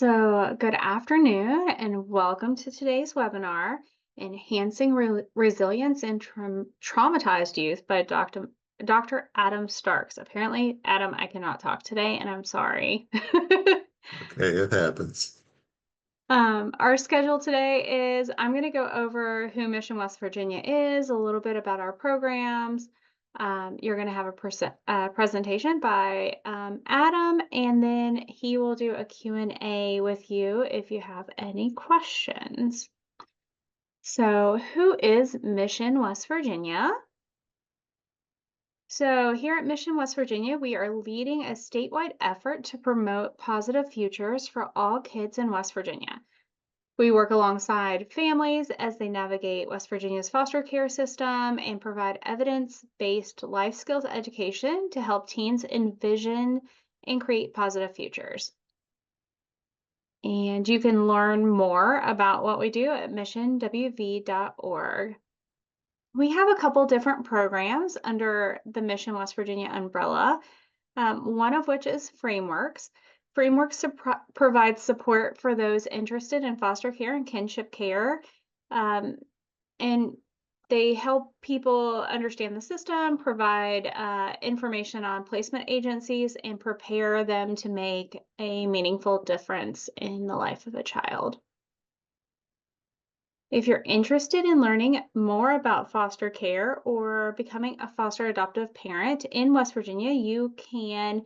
So, good afternoon and welcome to today's webinar, Enhancing Resilience in Traumatized Youth by Dr. Adam Starks. Apparently, Adam, I cannot talk today, and I'm sorry. Okay, it happens. Our schedule today is I'm going to go over who Mission West Virginia is, a little bit about our programs. You're going to have a presentation by Adam, and then he will do a Q&A with you if you have any questions. So, who is Mission West Virginia? So, here at Mission West Virginia, we are leading a statewide effort to promote positive futures for all kids in West Virginia. We work alongside families as they navigate West Virginia's foster care system and provide evidence-based life skills education to help teens envision and create positive futures. And you can learn more about what we do at missionwv.org. We have a couple different programs under the Mission West Virginia umbrella, one of which is Frameworks. Frameworks provides support for those interested in foster care and kinship care, um, and they help people understand the system, provide information on placement agencies, and prepare them to make a meaningful difference in the life of a child. If you're interested in learning more about foster care or becoming a foster adoptive parent in West Virginia, you can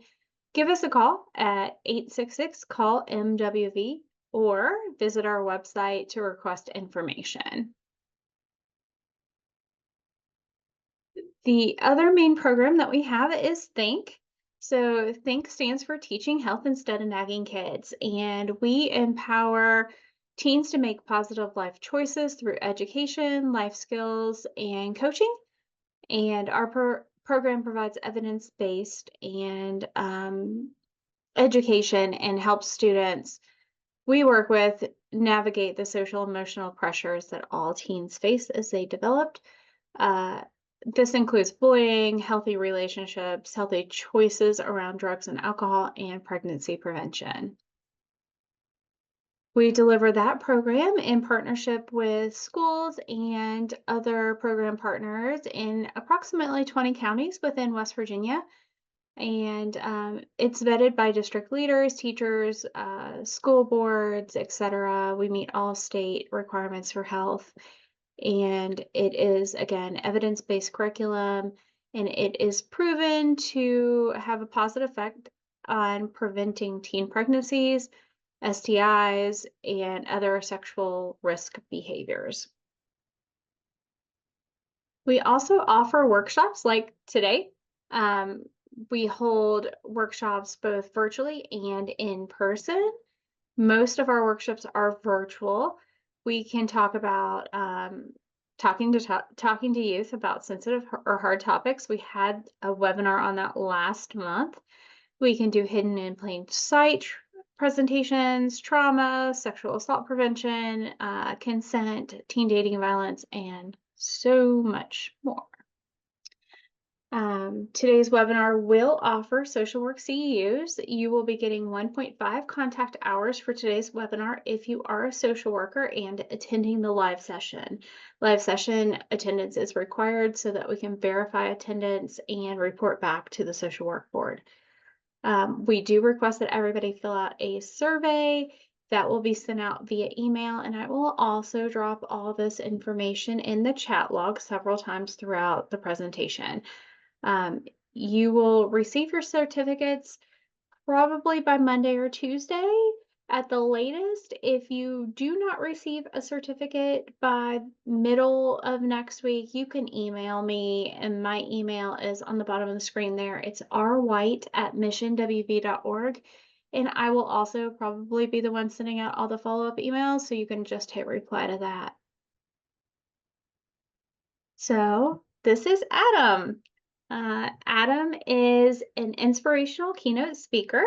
give us a call at 866-CALL-MWV or visit our website to request information. The other main program that we have is Think. So Think stands for Teaching Health Instead of Nagging Kids, and we empower teens to make positive life choices through education, life skills, and coaching. And our program provides evidence-based and education and helps students we work with navigate the social emotional pressures that all teens face as they develop. Uh, this includes bullying, healthy relationships, healthy choices around drugs and alcohol, and pregnancy prevention. We deliver that program in partnership with schools and other program partners in approximately 20 counties within West Virginia. And it's vetted by district leaders, teachers, school boards, etc. We meet all state requirements for health. And it is, again, evidence-based curriculum, and it is proven to have a positive effect on preventing teen pregnancies, STIs, and other sexual risk behaviors. We also offer workshops like today. We hold workshops both virtually and in person. Most of our workshops are virtual. We can talk about talking to youth about sensitive or hard topics. We had a webinar on that last month. We can do hidden in plain sight presentations, trauma, sexual assault prevention, consent, teen dating and violence, and so much more. Today's webinar will offer social work CEUs. You will be getting 1.5 contact hours for today's webinar if you are a social worker and attending the live session. Live session attendance is required so that we can verify attendance and report back to the social work board. We do request that everybody fill out a survey that will be sent out via email, and I will also drop all this information in the chat log several times throughout the presentation. You will receive your certificates probably by Monday or Tuesday at the latest. If you do not receive a certificate by middle of next week, you can email me, and my email is on the bottom of the screen there. It's rwhite@missionwv.org, and I will also probably be the one sending out all the follow-up emails, so you can just hit reply to that. So this is Adam. Adam is an inspirational keynote speaker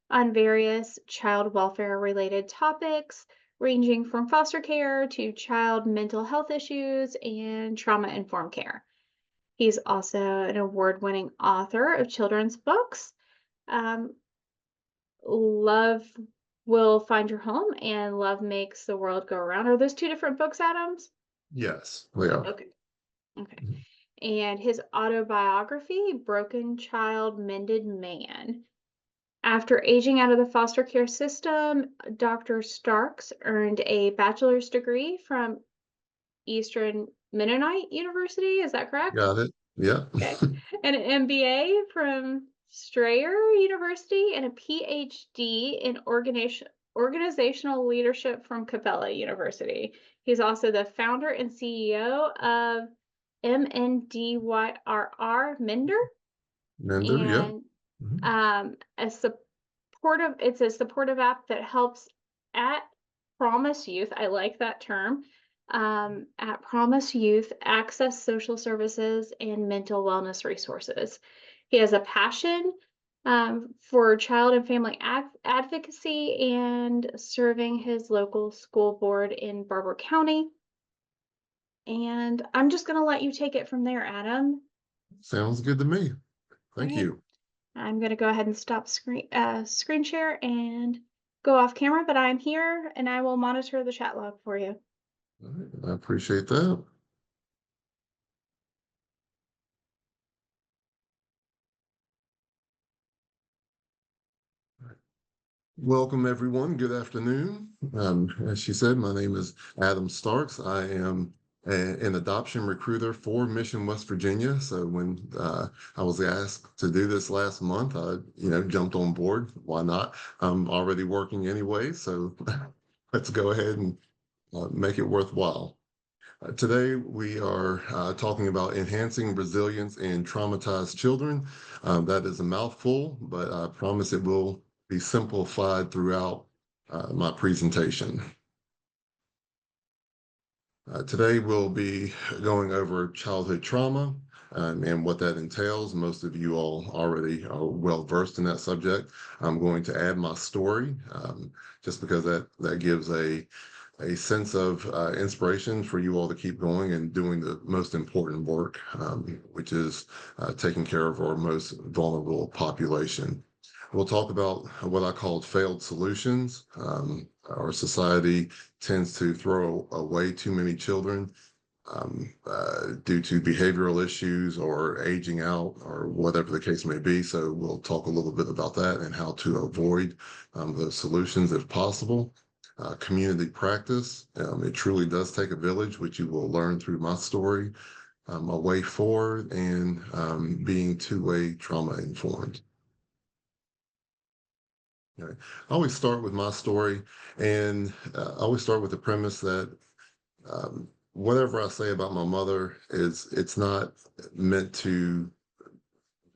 on various child welfare related topics, ranging from foster care to child mental health issues and trauma informed care. He's also an award-winning author of children's books. Love will find your home and love makes the world go around. Are those two different books, Adams? Yes, they are. Okay. Okay. And his autobiography, Broken Child, Mended Man. After aging out of the foster care system, Dr. Starks earned a bachelor's degree from Eastern Mennonite University. Is that correct? Got it. Yeah. Okay. And an MBA from Strayer University and a PhD in organizational leadership from Capella University. He's also the founder and CEO of MNDYRR Mender Mender, yep. and Mhm. a it's a supportive app that helps at Promise Youth. I like that term. At Promise Youth, access social services and mental wellness resources. He has a passion for child and family advocacy and serving his local school board in Barber County. And I'm just going to let you take it from there, Adam. Sounds good to me. All Thank right. you. I'm gonna go ahead and stop screen share and go off camera, but I'm here and I will monitor the chat log for you. All right, I appreciate that. Welcome, everyone. Good afternoon. As she said, my name is Adam Starks. I am an adoption recruiter for Mission, West Virginia. So when I was asked to do this last month, I, jumped on board. Why not? I'm already working anyway, so let's go ahead and make it worthwhile. Today, we are talking about enhancing resilience in traumatized children. That is a mouthful, but I promise it will be simplified throughout my presentation. Today, we'll be going over childhood trauma and what that entails. Most of you all already are well versed in that subject. I'm going to add my story just because that gives a sense of inspiration for you all to keep going and doing the most important work, which is taking care of our most vulnerable population. We'll talk about what I call failed solutions. Our society tends to throw away too many children due to behavioral issues or aging out or whatever the case may be. So we'll talk a little bit about that and how to avoid those solutions if possible. Community practice. It truly does take a village, which you will learn through my story, a way forward, and being two-way trauma informed. Okay. I always start with my story, and I always start with the premise that whatever I say about my mother it's not meant to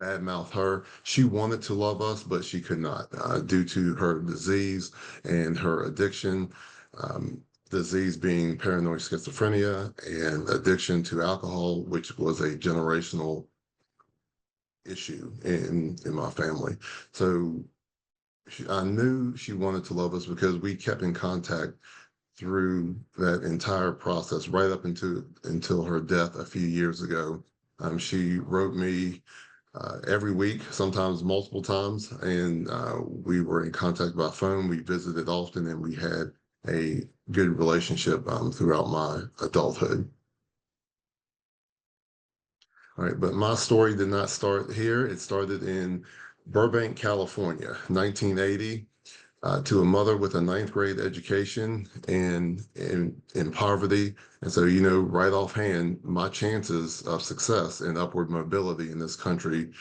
badmouth her. She wanted to love us, but she could not due to her disease and her addiction. Disease being paranoid schizophrenia and addiction to alcohol, which was a generational issue in my family. So I knew she wanted to love us because we kept in contact through that entire process right up until her death a few years ago. She wrote me every week, sometimes multiple times, and we were in contact by phone. We visited often, and we had a good relationship throughout my adulthood. All right, but my story did not start here. It started in Burbank, California, 1980. To a mother with a ninth grade education and in poverty. And so, right offhand, my chances of success and upward mobility in this country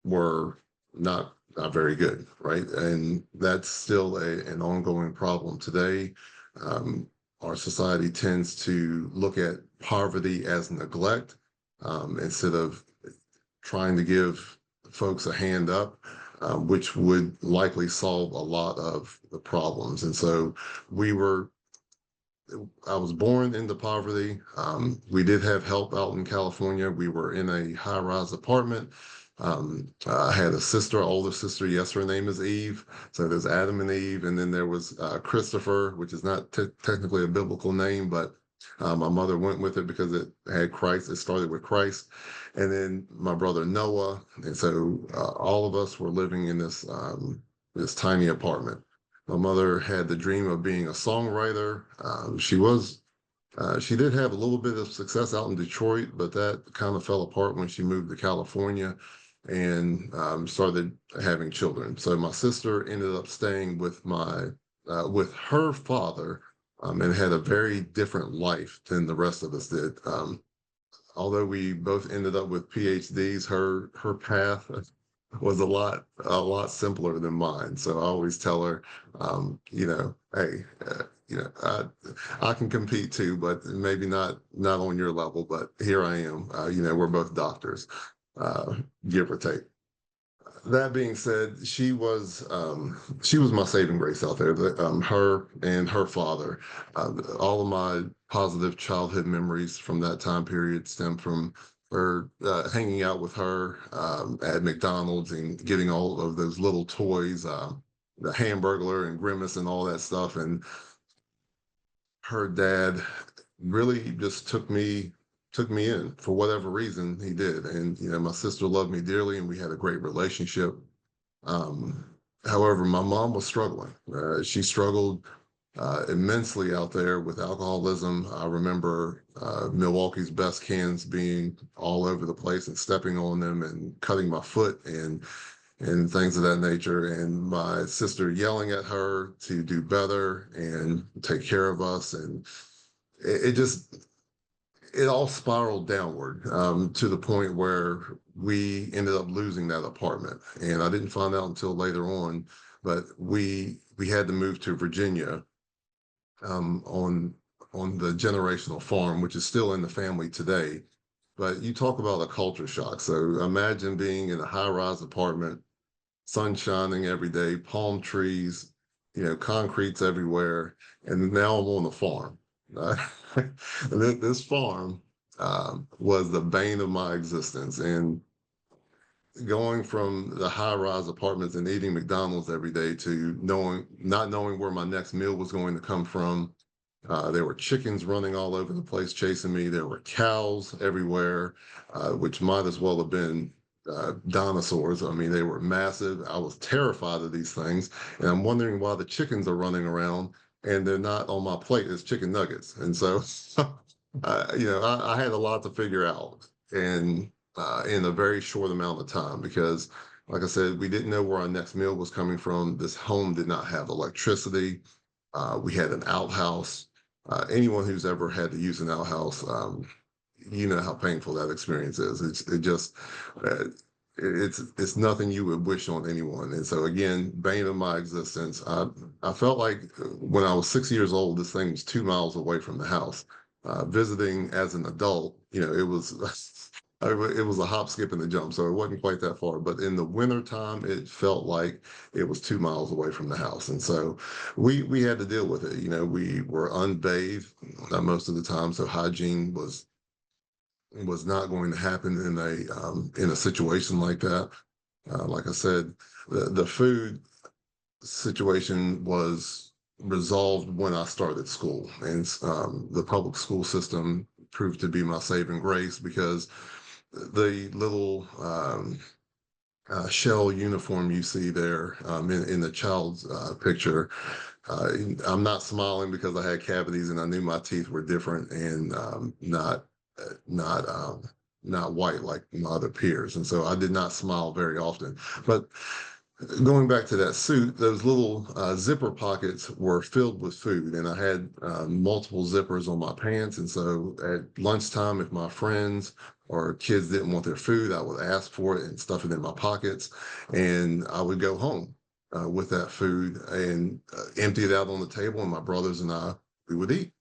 were not very good, right? And that's still an ongoing problem today. Um, our society tends to look at poverty as neglect instead of trying to give folks a hand up, which would likely solve a lot of the problems. And so we were I was born into poverty. We did have help out in California. We were in a high rise apartment. I had a sister, older sister. Yes, her name is Eve. So there's Adam and Eve. And then there was Christopher, which is not technically a biblical name, but my mother went with it because it had Christ. It started with Christ. And then my brother Noah. And so all of us were living in this tiny apartment. My mother had the dream of being a songwriter. She did have a little bit of success out in Detroit, but that kind of fell apart when she moved to California and started having children. So my sister ended up staying with her father, and had a very different life than the rest of us did. Although we both ended up with PhDs, her path was a lot simpler than mine. So I always tell her, hey, I can compete too, but maybe not on your level. But here I am. We're both doctors, give or take. That being said, she was my saving grace out there. Her and her father, all of my positive childhood memories from that time period stem from her hanging out with her at McDonald's and getting all of those little toys, the Hamburglar and Grimace and all that stuff. And her dad really just took me in for whatever reason he did. And my sister loved me dearly, and we had a great relationship. um, However, my mom was struggling. She struggled immensely out there with alcoholism. I remember Milwaukee's best cans being all over the place and stepping on them and cutting my foot and things of that nature. And my sister yelling at her to do better and take care of us. And it all spiraled downward to the point where we ended up losing that apartment. And I didn't find out until later on, but we had to move to Virginia, on the generational farm, which is still in the family today. But you talk about a culture shock. So imagine being in a high-rise apartment, sun shining every day, palm trees, concrete's everywhere, and now I'm on the farm. Uh, this farm was the bane of my existence, and going from the high-rise apartments and eating McDonald's every day to not knowing where my next meal was going to come from. There were chickens running all over the place chasing me. There were cows everywhere, which might as well have been dinosaurs. I mean, they were massive. I was terrified of these things, and I'm wondering why the chickens are running around and they're not on my plate as chicken nuggets. And so, I had a lot to figure out, and in a very short amount of time, because, like I said, we didn't know where our next meal was coming from. This home did not have electricity. We had an outhouse. Anyone who's ever had to use an outhouse, you know how painful that experience is. Uh, it's nothing you would wish on anyone. And so again, bane of my existence. I felt like when I was 6 years old, this thing was 2 miles away from the house. Visiting as an adult, it was it was a hop, skip, and a jump, so it wasn't quite that far. But in the wintertime, it felt like it was 2 miles away from the house, and so we had to deal with it. We were unbathed most of the time, so hygiene was not going to happen in a situation like that. Like I said, the food situation was resolved when I started school, and the public school system proved to be my saving grace, because the little shell uniform you see there in the child's picture. I'm not smiling because I had cavities and I knew my teeth were different and not not white like my other peers, and so I did not smile very often. But going back to that suit, those little zipper pockets were filled with food, and I had multiple zippers on my pants. And so at lunchtime, if my friends or kids didn't want their food, I would ask for it and stuff it in my pockets, and I would go home with that food and empty it out on the table, and my brothers and I, we would eat.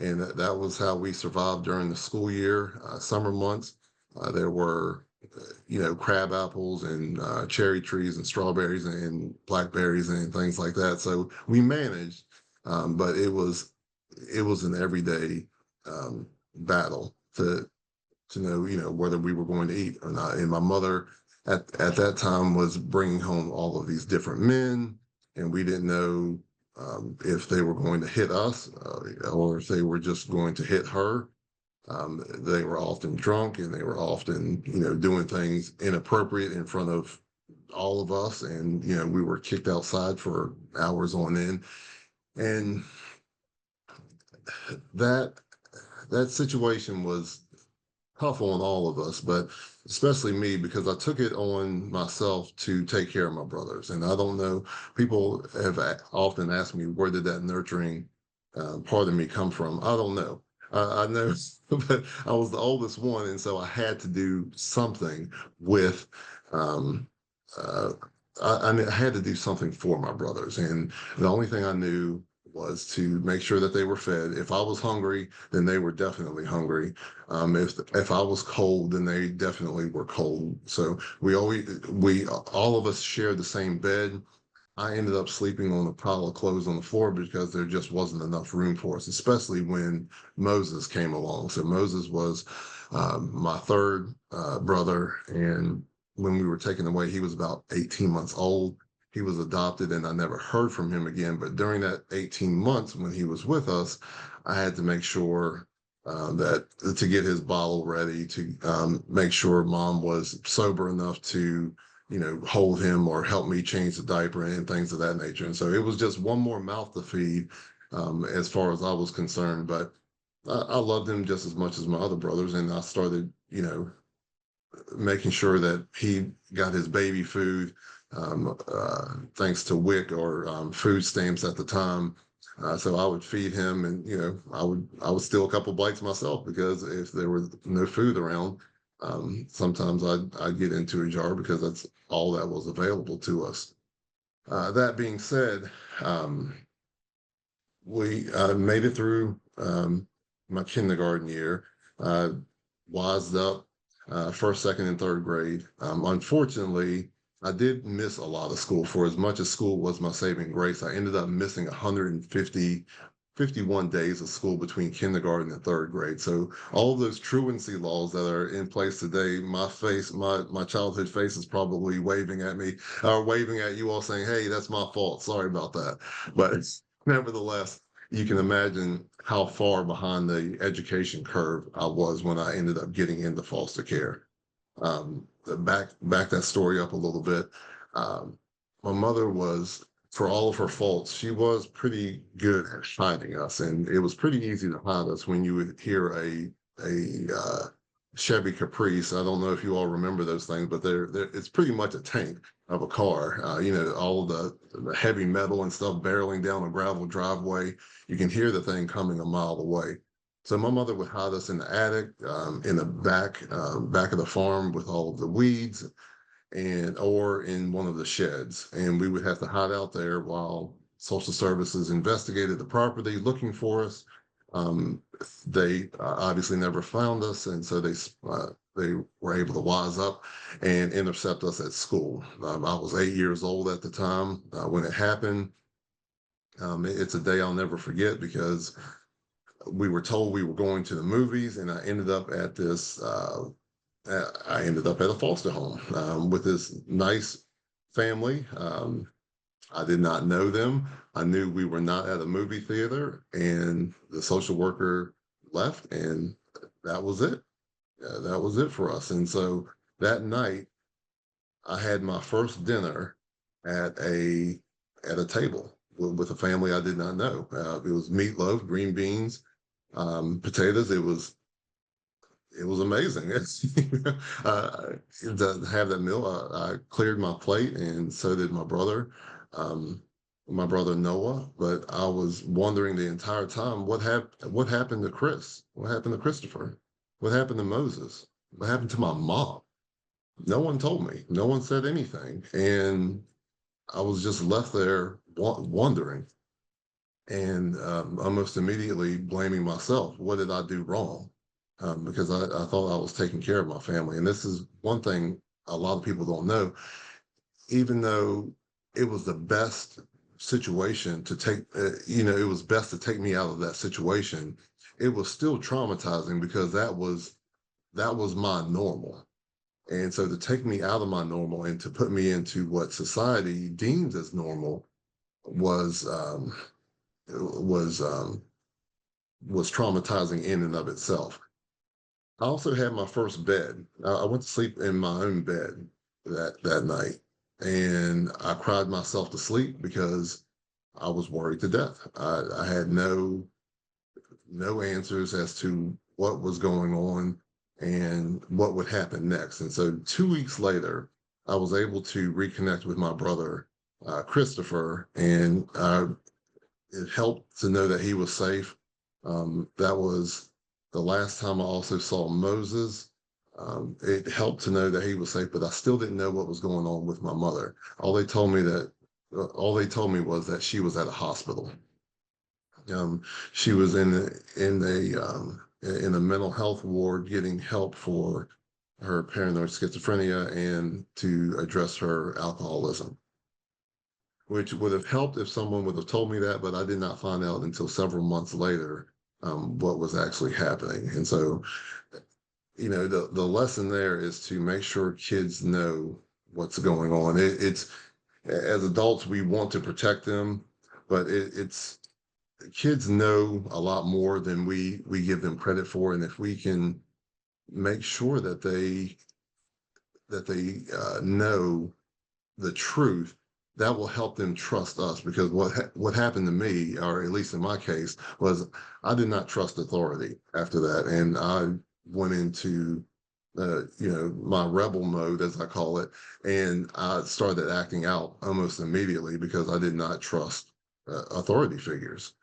And that was how we survived during the school year. Summer months, there were crab apples and cherry trees and strawberries and blackberries and things like that. So we managed, but it was an everyday battle to know, whether we were going to eat or not. And my mother at that time was bringing home all of these different men, and we didn't know if they were going to hit us or if they were just going to hit her. They were often drunk, and they were often, doing things inappropriate in front of all of us, and we were kicked outside for hours on end. And that that situation was tough on all of us, but especially me because I took it on myself to take care of my brothers. And I don't know, people have often asked me, where did that nurturing part of me come from? I don't know. I know, but I was the oldest one, and so I had to do something with. Um, uh, I had to do something for my brothers, and the only thing I knew was to make sure that they were fed. If I was hungry, then they were definitely hungry. If I was cold, then they definitely were cold. So we all of us shared the same bed. I ended up sleeping on a pile of clothes on the floor because there just wasn't enough room for us, especially when Moses came along. So Moses was my third brother, and when we were taken away, he was about 18 months old. He was adopted, and I never heard from him again. But during that 18 months when he was with us, I had to make sure that to get his bottle ready, to make sure mom was sober enough to hold him or help me change the diaper and things of that nature. And so it was just one more mouth to feed as far as I was concerned. But I loved him just as much as my other brothers. And I started, making sure that he got his baby food, thanks to WIC or food stamps at the time. So I would feed him, and I would steal a couple bites myself because if there was no food around, sometimes I'd get into a jar because that's all that was available to us. That being said, um, we made it through my kindergarten year, uh, wised up, first, second, and third grade. Unfortunately, I did miss a lot of school. For as much as school was my saving grace, I ended up missing 51 days of school between kindergarten and third grade. So all those truancy laws that are in place today, my childhood face is probably waving at me or waving at you all saying, "Hey, that's my fault. Sorry about that." But nevertheless, you can imagine how far behind the education curve I was when I ended up getting into foster care. Back that story up a little bit. Um, my mother was, for all of her faults, she was pretty good at hiding us, and it was pretty easy to hide us when you would hear a Chevy Caprice. I don't know if you all remember those things, but they're it's pretty much a tank of a car. All the heavy metal and stuff barreling down a gravel driveway. You can hear the thing coming a mile away. So my mother would hide us in the attic, in the back of the farm with all of the weeds, and or in one of the sheds, and we would have to hide out there while social services investigated the property looking for us. They obviously never found us, and so they were able to wise up and intercept us at school. I was 8 years old at the time when it happened. It's a day I'll never forget because we were told we were going to the movies, and I ended up at a foster home with this nice family. I did not know them. I knew we were not at a movie theater, and the social worker left, and that was it. That was it for us. And so that night, I had my first dinner at a table with a family I did not know. It was meatloaf, green beans, potatoes. It was amazing. To have that meal, I cleared my plate, and so did um, my brother Noah. But I was wondering the entire time what happened to Chris? What happened to Christopher? What happened to Moses? What happened to my mom? No one told me. No one said anything, and I was just left there wondering, and almost immediately blaming myself. What did I do wrong? Because I thought I was taking care of my family. And this is one thing a lot of people don't know. Even though it was the best situation to take, it was best to take me out of that situation. It was still traumatizing because that was my normal. And so to take me out of my normal and to put me into what society deems as normal was was um, was traumatizing in and of itself. I also had my first bed. I went to sleep in my own bed that night, and I cried myself to sleep because I was worried to death. I had no answers as to what was going on and what would happen next. And so 2 weeks later, I was able to reconnect with my brother, Christopher, and it helped to know that he was safe. That was the last time I also saw Moses. It helped to know that he was safe, but I still didn't know what was going on with my mother. All they told me was that she was at a hospital. She was in a mental health ward getting help for her paranoid schizophrenia and to address her alcoholism, which would have helped if someone would have told me that, but I did not find out until several months later what was actually happening. And so, the lesson there is to make sure kids know what's going on. It's as adults we want to protect them, but it's kids know a lot more than we give them credit for, and if we can make sure that they know the truth, that will help them trust us. Because what happened to me, or at least in my case, was I did not trust authority after that, and I went into my rebel mode, as I call it, and I started acting out almost immediately because I did not trust authority figures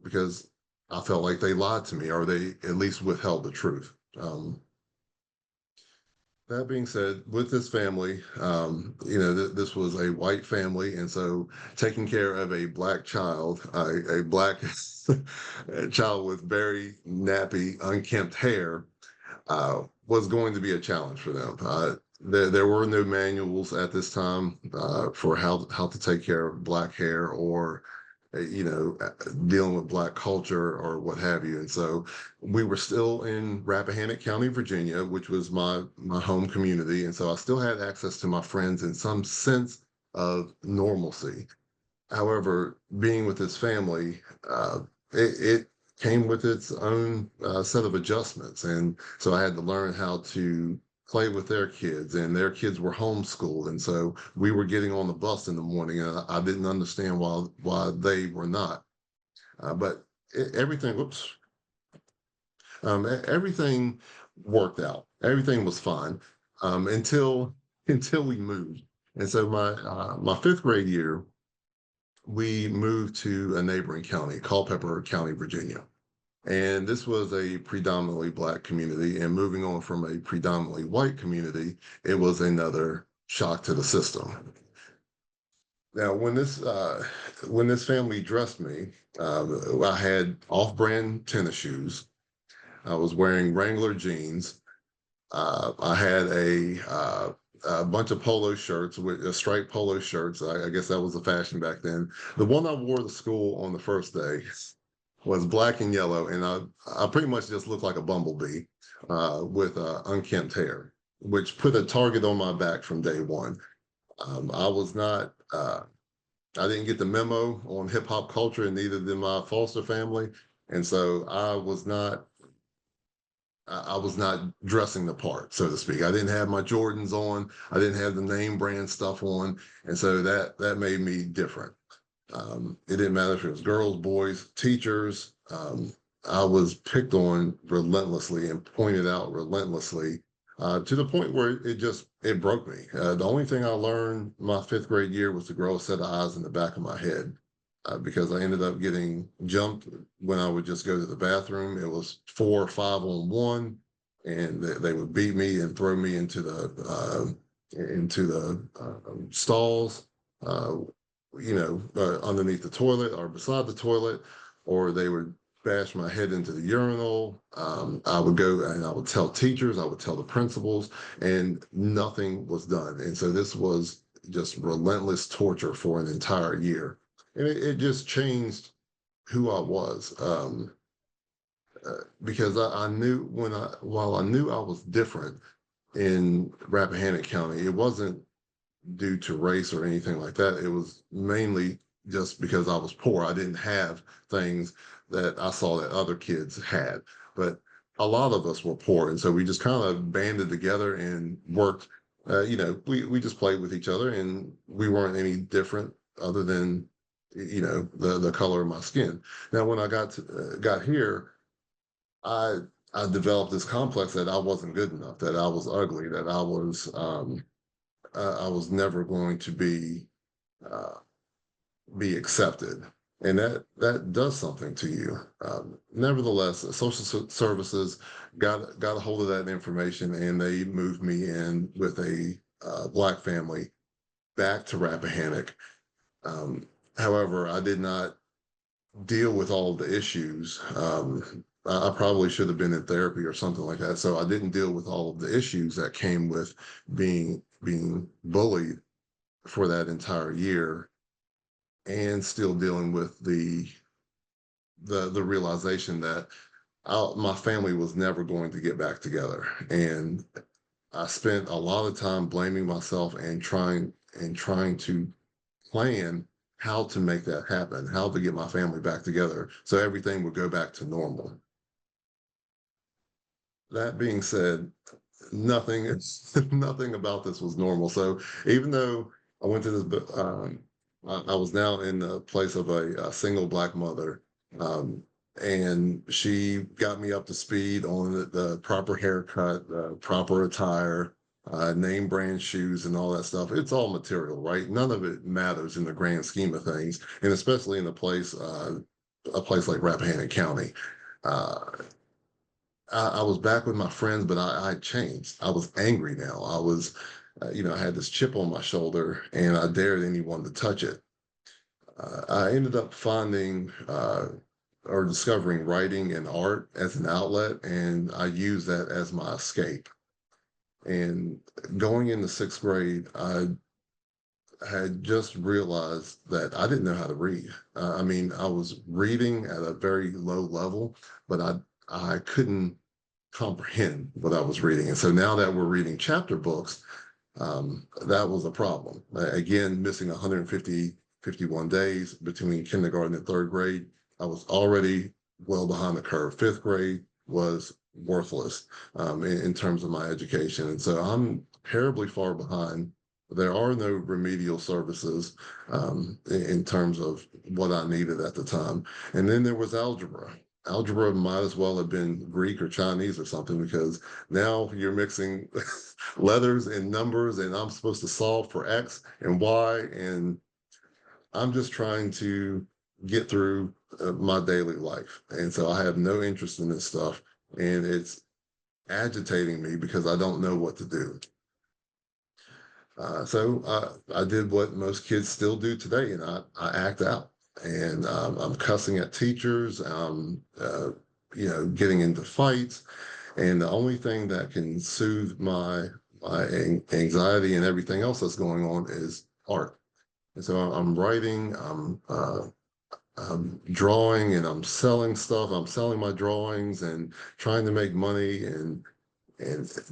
because I felt like they lied to me or they at least withheld the truth. That being said, with this family, this was a white family, and so taking care of a black child, a black child with very nappy, unkempt hair, was going to be a challenge for them. There were no manuals at this time for how to take care of black hair or dealing with black culture or what have you. And so we were still in Rappahannock County, Virginia, which was my home community. And so I still had access to my friends in some sense of normalcy. However, being with his family, it came with its own set of adjustments. And so I had to learn how to play with their kids, and their kids were homeschooled. And so we were getting on the bus in the morning, and I didn't understand why they were not. But everything, whoops, everything worked out. Everything was fine until we moved. And so my fifth grade year, we moved to a neighboring county, Culpeper County, Virginia. And this was a predominantly black community. And moving on from a predominantly white community, it was another shock to the system. Now, when this family dressed me, I had off-brand tennis shoes. I was wearing Wrangler jeans. I had a bunch of polo shirts with striped polo shirts. I guess that was the fashion back then. The one I wore to school on the first day was black and yellow, and I pretty much just looked like a bumblebee with unkempt hair, which put a target on my back from day one. I was not. I didn't get the memo on hip hop culture, and neither did my foster family, and so I was not dressing the part, so to speak. I didn't have my Jordans on. I didn't have the name brand stuff on, and so that made me different. It didn't matter if it was girls, boys, teachers. I was picked on relentlessly and pointed out relentlessly to the point where it broke me. The only thing I learned my fifth grade year was to grow a set of eyes in the back of my head because I ended up getting jumped when I would just go to the bathroom. It was 4 or 5 on 1, and they would beat me and throw me into the stalls. Uh, underneath the toilet or beside the toilet, or they would bash my head into the urinal. I would go and I would tell teachers, I would tell the principals, and nothing was done. And so this was just relentless torture for an entire year. And it just changed who I was. Because I knew while I knew I was different in Rappahannock County, it wasn't due to race or anything like that. It was mainly just because I was poor. I didn't have things that I saw that other kids had. But a lot of us were poor. And so we just kind of banded together and worked we just played with each other, and we weren't any different other than the color of my skin. Now, when I got here, I I developed this complex that I wasn't good enough, that I was ugly, that I was never going to uh, be accepted, and that does something to you. Nevertheless, services got a hold of that information, and they moved me in with a black family back to Rappahannock. Um, However, I did not deal with all the issues. I probably should have been in therapy or something like that. So I didn't deal with all of the issues that came with being bullied for that entire year, and still dealing with the realization that my family was never going to get back together. And I spent a lot of time blaming myself and trying to plan how to make that happen, how to get my family back together so everything would go back to normal. That being said, nothing nothing about this was normal. So even though I went to this, I was now in the place of a single black mother, um, and she got me up to speed on the proper haircut, the proper attire, name brand shoes, and all that stuff. It's all material, right? None of it matters in the grand scheme of things, and especially in a place like Rappahannock County. Uh, I was back with my friends, but I changed. I was angry now. I had this chip on my shoulder, and I dared anyone to touch it. I ended up finding or discovering writing and art as an outlet, and I used that as my escape. And going into sixth grade, I had just realized that I didn't know how to read. I mean, I was reading at a very low level, but I couldn't comprehend what I was reading. And so now that we're reading chapter books, that was a problem. Again, missing 51 days between kindergarten and third grade. I was already well behind the curve. Fifth grade was worthless in terms of my education. And so I'm terribly far behind. There are no remedial services in terms of what I needed at the time. And then there was algebra. Algebra might as well have been Greek or Chinese or something, because now you're mixing letters and numbers, and I'm supposed to solve for X and Y, and I'm just trying to get through my daily life. And so I have no interest in this stuff, and it's agitating me because I don't know what to do. So I did what most kids still do today, and I act out. And I'm cussing at teachers, getting into fights. And the only thing that can soothe my anxiety and everything else that's going on is art. And so I'm writing, I'm drawing, and I'm selling stuff. I'm selling my drawings and trying to make money and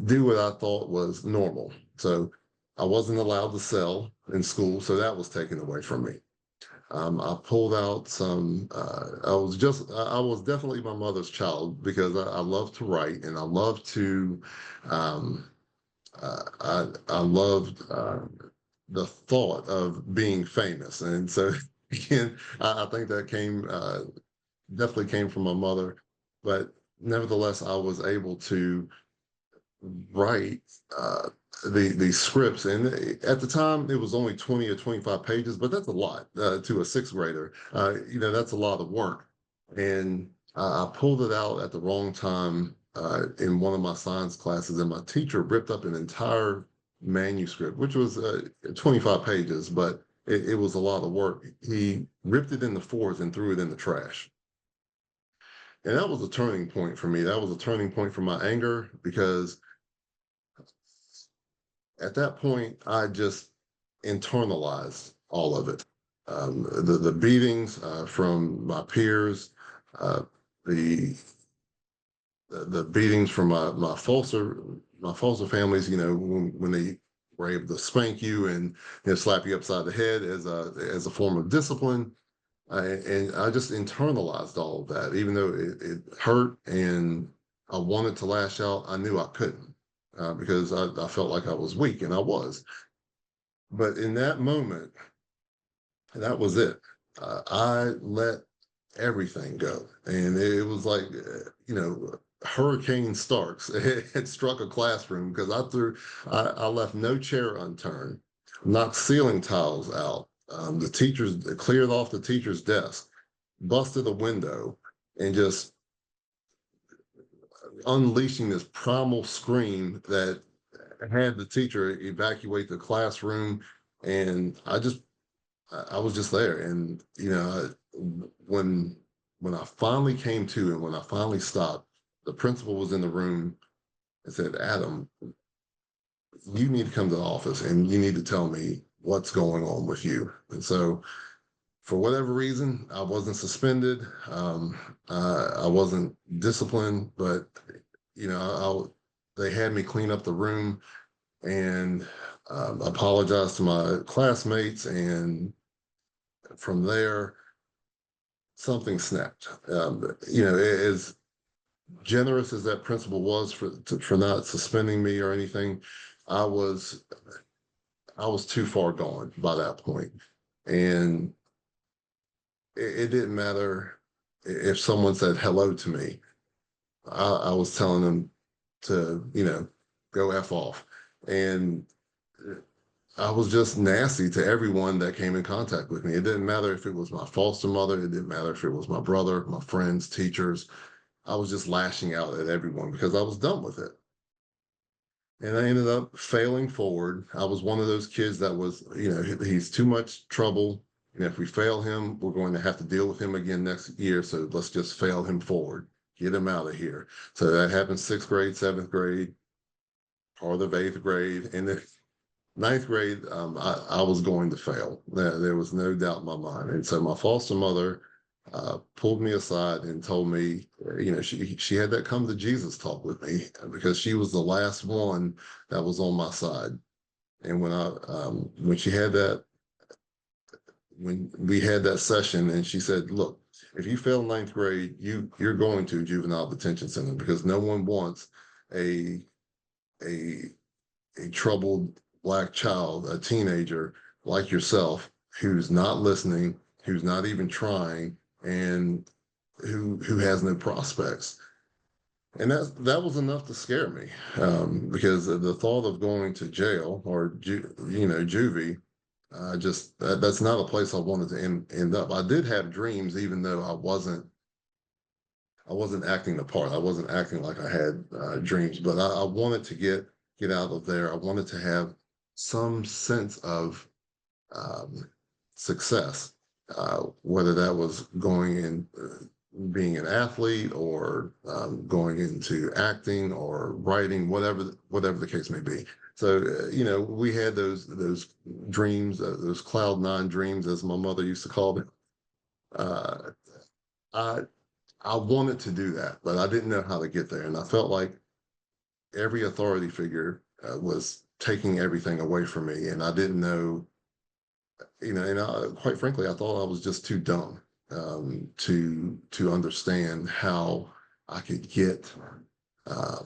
do what I thought was normal. So I wasn't allowed to sell in school, so that was taken away from me. I pulled out some. I was definitely my mother's child because I love to write, and I love to. Um, I loved the thought of being famous, and so again, I think that definitely came from my mother, but nevertheless, I was able to write the scripts, and at the time it was only 20 or 25 pages, but that's a lot to a sixth grader. That's a lot of work, and I pulled it out at the wrong time in one of my science classes, and my teacher ripped up an entire manuscript, which was 25 pages, but it was a lot of work. He ripped it into fours and threw it in the trash. And that was a turning point for me. That was a turning point for my anger, because at that point, I just internalized all of it. The beatings from my peers, uh, the the beatings from my foster families. When they were able to spank you and slap you upside the head as a form of discipline. And I just internalized all of that, even though it hurt and I wanted to lash out. I knew I couldn't. because I felt like I was weak, and I was. But in that moment, that was it. I let everything go, and it was like Hurricane Starks had struck a classroom because I left no chair unturned, knocked ceiling tiles out. The teachers cleared off the teacher's desk, busted a window, and just unleashing this primal scream that had the teacher evacuate the classroom. And I was just there. And when I finally came to, and when I finally stopped, the principal was in the room and said, "Adam, you need to come to the office and you need to tell me what's going on with you." And so, for whatever reason, I wasn't suspended. I wasn't disciplined, but you know, they had me clean up the room and apologize to my classmates. And from there, something snapped. As generous as that principal was for not suspending me or anything, I was I was too far gone by that point, and it didn't matter if someone said hello to me. I was telling them to go f off, and I was just nasty to everyone that came in contact with me. It didn't matter if it was my foster mother. It didn't matter if it was my brother, my friends, teachers. I was just lashing out at everyone because I was done with it. And I ended up failing forward. I was one of those kids that was, he's too much trouble. And if we fail him, we're going to have to deal with him again next year. So let's just fail him forward, get him out of here. So that happened sixth grade, seventh grade, part of eighth grade. And then ninth grade, I was going to fail. There was no doubt in my mind. And so my foster mother pulled me aside and told me, she had that come to Jesus talk with me because she was the last one that was on my side. And when she had that, when we had that session, and she said, "Look, if you fail ninth grade, you're going to juvenile detention center because no one wants a a a troubled black child, a teenager like yourself, who's not listening, who's not even trying, and who has no prospects." And that was enough to scare me, because the thought of going to jail or juvie, that's not a place I wanted to end up. I did have dreams, even though I wasn't acting the part. I wasn't acting like I had dreams, but I wanted to get out of there. I wanted to have some sense of um, success, whether that was going in, being an athlete, or going into acting or writing, whatever the case may be. So we had those dreams, those cloud nine dreams, as my mother used to call them. Uh, I I wanted to do that, but I didn't know how to get there. And I felt like every authority figure was taking everything away from me. And I didn't know, quite frankly, I thought I was just too dumb to understand how I could get, uh,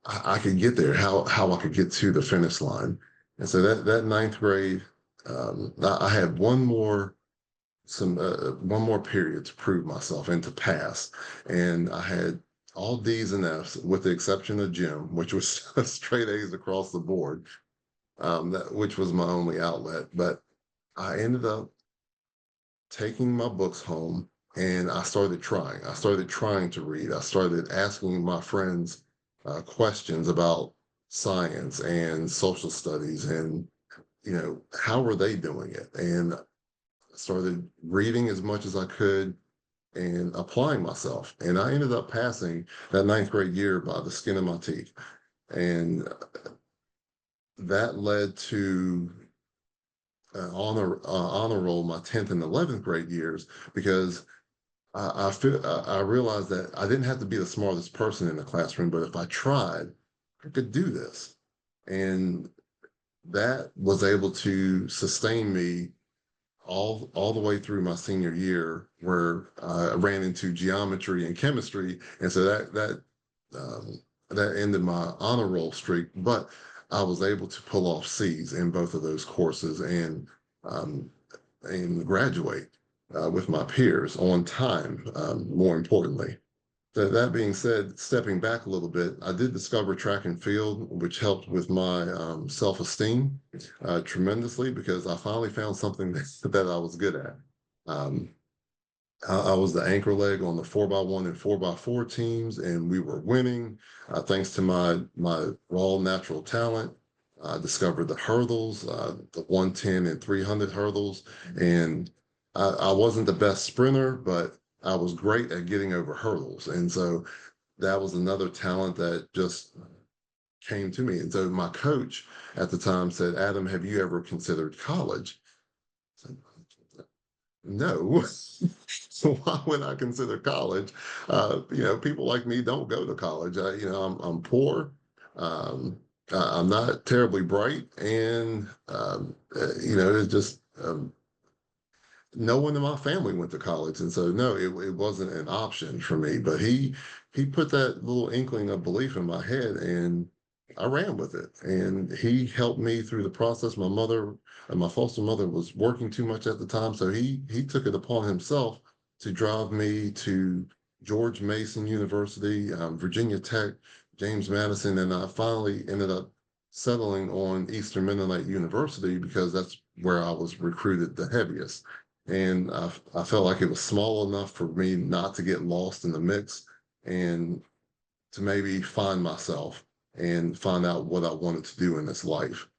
I could get there, how I could get to the finish line. And so that ninth grade, I had one more period to prove myself and to pass. And I had all D's and F's with the exception of gym, which was straight A's across the board, which was my only outlet. But I ended up taking my books home and I started trying. I started trying to read. I started asking my friends questions about science and social studies, and how were they doing it? And started reading as much as I could and applying myself. And I ended up passing that ninth grade year by the skin of my teeth. And that led to honor roll my 10th and 11th grade years, because I realized that I didn't have to be the smartest person in the classroom, but if I tried, I could do this. And that was able to sustain me all the way through my senior year, where I ran into geometry and chemistry, and so that that ended my honor roll streak, but I was able to pull off C's in both of those courses um, and graduate with my peers on time, more importantly. That being said, stepping back a little bit, I did discover track and field, which helped with my self-esteem tremendously because I finally found something that I was good at. Um, I was the anchor leg on the 4x1 and 4x4 teams, and we were winning thanks to my raw natural talent. I discovered the hurdles, the 110 and 300 hurdles, and I wasn't the best sprinter, but I was great at getting over hurdles, and so that was another talent that just came to me. And so my coach at the time said, "Adam, have you ever considered college?" No. So why would I consider college? People like me don't go to college. I'm poor. Um, I'm not terribly bright, and it's just no one in my family went to college, and so no, it wasn't an option for me. But he put that little inkling of belief in my head, and I ran with it. And he helped me through the process. My mother, my foster mother, was working too much at the time, so he took it upon himself to drive me to George Mason University, Virginia Tech, James Madison, and I finally ended up settling on Eastern Mennonite University because that's where I was recruited the heaviest. And I felt like it was small enough for me not to get lost in the mix and to maybe find myself and find out what I wanted to do in this life.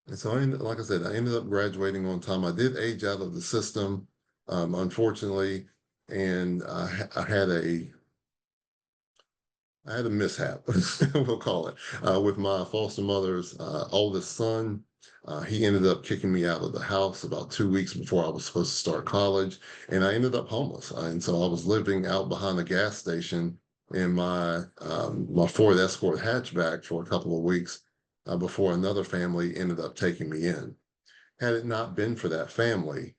And so, like I said, I ended up graduating on time. I did age out of the system, unfortunately, and I had a mishap, we'll call it, with my foster mother's oldest son. He ended up kicking me out of the house about 2 weeks before I was supposed to start college, and I ended up homeless. And so I was living out behind a gas station in my Ford Escort hatchback for a couple of weeks before another family ended up taking me in. Had it not been for that family,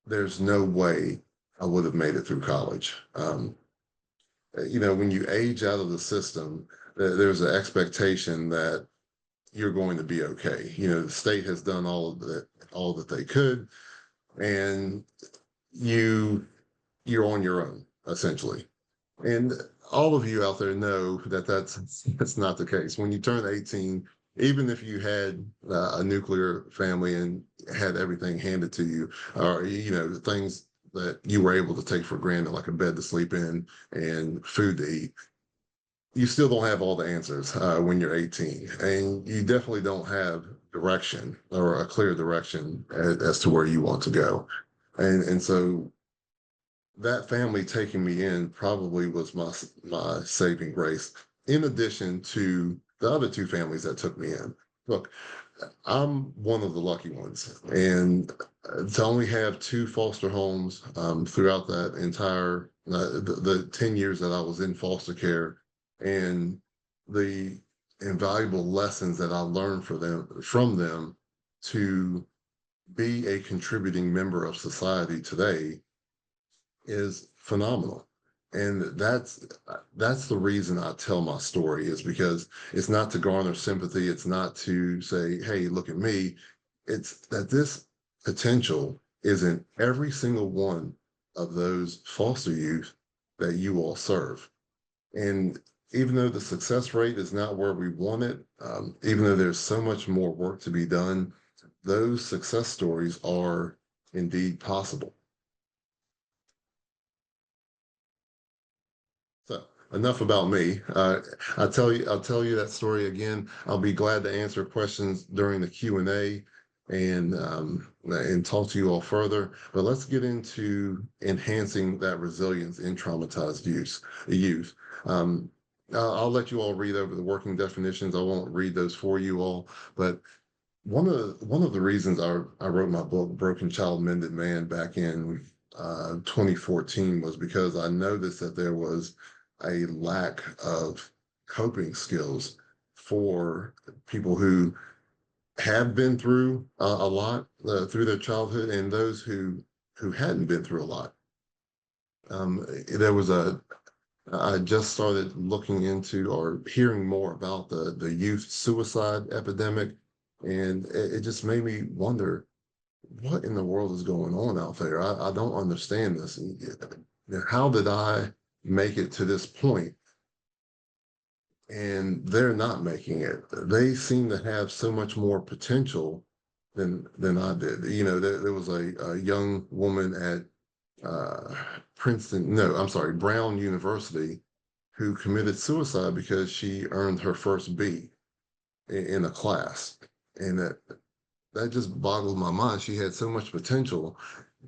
there's no way I would have made it through college. When you age out of the system, there's an expectation that you're going to be okay. The state has done all that they could, and you're on your own essentially. And all of you out there know that that's not the case. When you turn 18, even if you had a nuclear family and had everything handed to you, or the things that you were able to take for granted, like a bed to sleep in and food to eat, you still don't have all the answers when you're 18, and you definitely don't have direction or a clear direction as to where you want to go. And so that family taking me in probably was my saving grace, in addition to the other two families that took me in. Look, I'm one of the lucky ones, and to only have two foster homes throughout that entire the 10 years that I was in foster care, and the invaluable lessons that I learned from them to be a contributing member of society today is phenomenal. And that's the reason I tell my story, is because it's not to garner sympathy. It's not to say, hey, look at me. It's that this potential is in every single one of those foster youth that you all serve. And even though the success rate is not where we want it, even though there's so much more work to be done, those success stories are indeed possible. So enough about me. I'll tell you that story again. I'll be glad to answer questions during the Q&A and talk to you all further. But let's get into enhancing that resilience in traumatized youth. Um, I'll let you all read over the working definitions. I won't read those for you all, but one of the reasons I wrote my book Broken Child Mended Man back in 2014 was because I noticed that there was a lack of coping skills for people who have been through a lot through their childhood, and those who hadn't been through a lot. There was I just started looking into or hearing more about the youth suicide epidemic, and it just made me wonder what in the world is going on out there. I don't understand this. How did I make it to this point and they're not making it? They seem to have so much more potential than I did. There was a young woman at Princeton, no, I'm sorry, Brown University, who committed suicide because she earned her first B in a class. And that just boggled my mind. She had so much potential,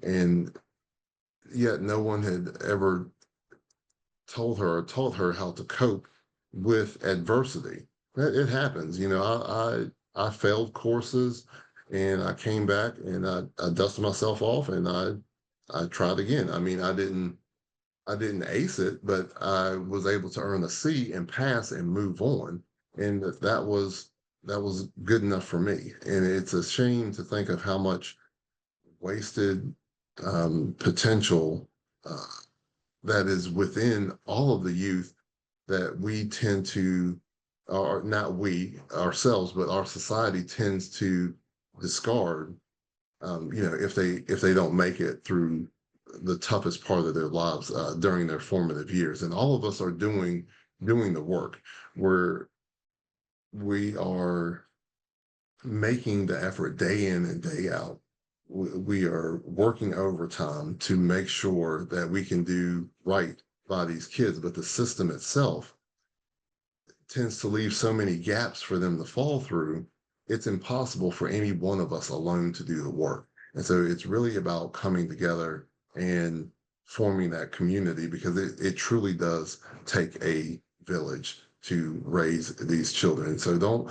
and yet no one had ever told her or taught her how to cope with adversity. It happens. I failed courses, and I came back and I dusted myself off, and I tried again. I mean, I didn't ace it, but I was able to earn a C and pass and move on. And that was good enough for me. And it's a shame to think of how much wasted potential uh, that is within all of the youth that we tend to, or not we ourselves, but our society tends to discard. If they don't make it through the toughest part of their lives during their formative years, and all of us are doing the work where we are making the effort day in and day out. We are working overtime to make sure that we can do right by these kids, but the system itself tends to leave so many gaps for them to fall through. It's impossible for any one of us alone to do the work. And so it's really about coming together and forming that community, because it truly does take a village to raise these children. So don't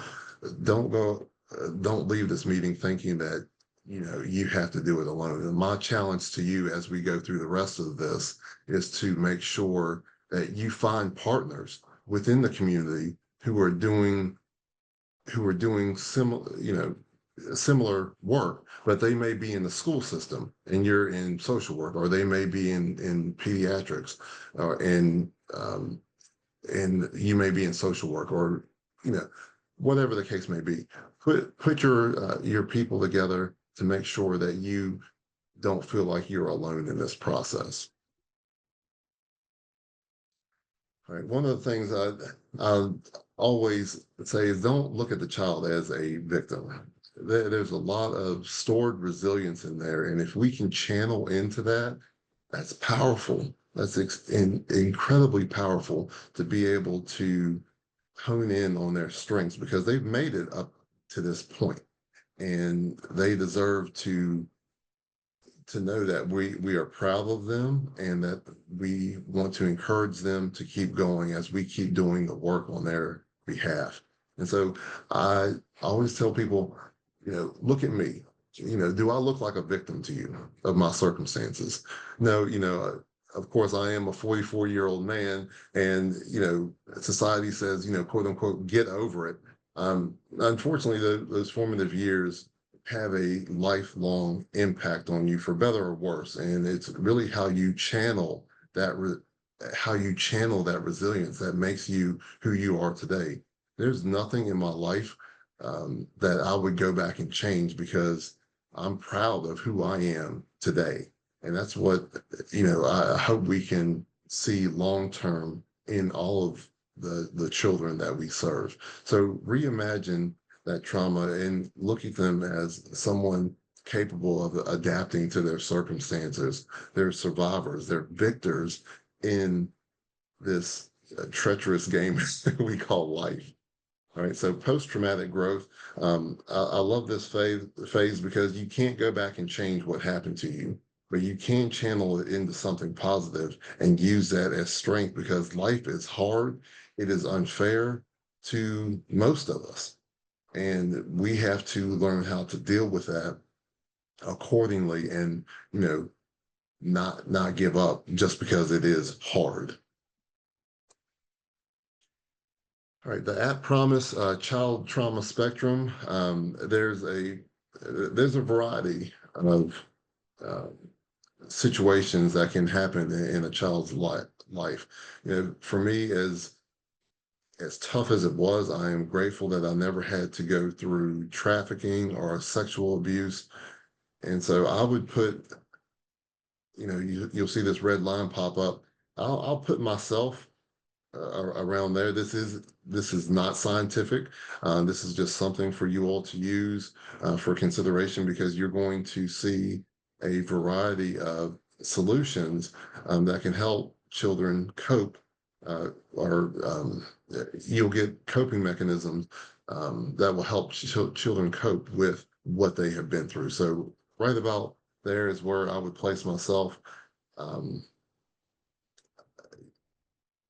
leave this meeting thinking that you have to do it alone. And my challenge to you as we go through the rest of this is to make sure that you find partners within the community who are doing similar work, but they may be in the school system and you're in social work, or they may be in pediatrics, or and you may be in social work, or you know whatever the case may be. Put your people together to make sure that you don't feel like you're alone in this process. All right. One of the things I always say is don't look at the child as a victim. There's a lot of stored resilience in there. And if we can channel into that, that's powerful. That's incredibly powerful to be able to hone in on their strengths, because they've made it up to this point and they deserve to know that we are proud of them, and that we want to encourage them to keep going as we keep doing the work on their behalf. And so I always tell people, look at me. Do I look like a victim to you of my circumstances? No, of course I am a 44-year-old man, and society says, quote unquote, get over it. Unfortunately, those formative years have a lifelong impact on you, for better or worse. And it's really that how you channel that resilience that makes you who you are today. There's nothing in my life that I would go back and change, because I'm proud of who I am today. And that's what I hope we can see long term in all of the children that we serve. So reimagine that trauma and look at them as someone capable of adapting to their circumstances. They're survivors, they're victors in this treacherous game we call life. All right, so post-traumatic growth. I love this phase because you can't go back and change what happened to you, but you can channel it into something positive and use that as strength, because life is hard. It is unfair to most of us. And we have to learn how to deal with that accordingly, and not give up just because it is hard. All right, the At Promise Child Trauma Spectrum. There's a variety of uh, situations that can happen in a child's life. For me, as tough as it was, I am grateful that I never had to go through trafficking or sexual abuse. And so I would put, you'll see this red line pop up. I'll put myself around there. This is not scientific. This is just something for you all to use for consideration, because you're going to see a variety of solutions that can help children cope, or you'll get coping mechanisms that will help children cope with what they have been through. So right about there is where I would place myself. Um,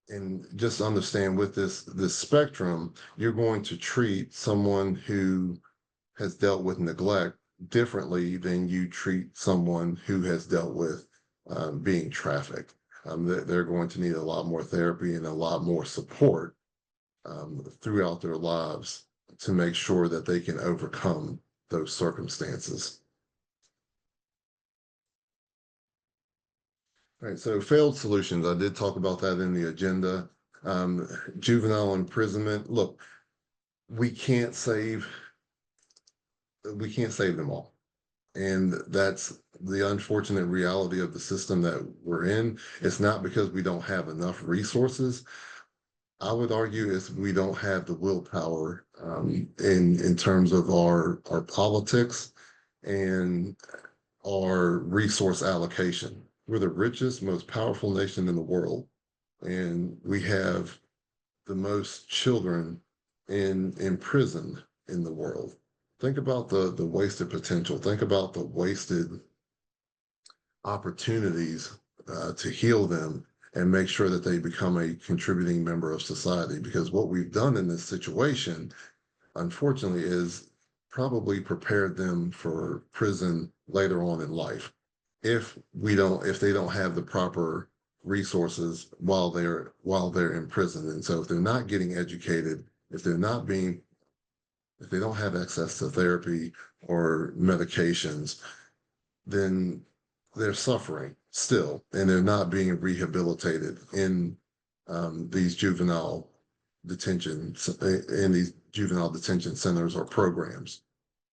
and just understand, with this spectrum, you're going to treat someone who has dealt with neglect differently than you treat someone who has dealt with being trafficked. They're going to need a lot more therapy and a lot more support throughout their lives to make sure that they can overcome those circumstances. All right, so failed solutions. I did talk about that in the agenda. Um, Juvenile imprisonment. Look, we can't save we can't save them all. And that's the unfortunate reality of the system that we're in. It's not because we don't have enough resources. I would argue is we don't have the willpower in terms of our politics and our resource allocation. We're the richest, most powerful nation in the world, and we have the most children in prison in the world. Think about the wasted potential. Think about the wasted opportunities to heal them and make sure that they become a contributing member of society. Because what we've done in this situation, unfortunately, is probably prepared them for prison later on in life. If they don't have the proper resources while they're in prison. And so if they're not getting educated, if they don't have access to therapy or medications, then they're suffering still, and they're not being rehabilitated these juvenile in these juvenile detention centers or programs.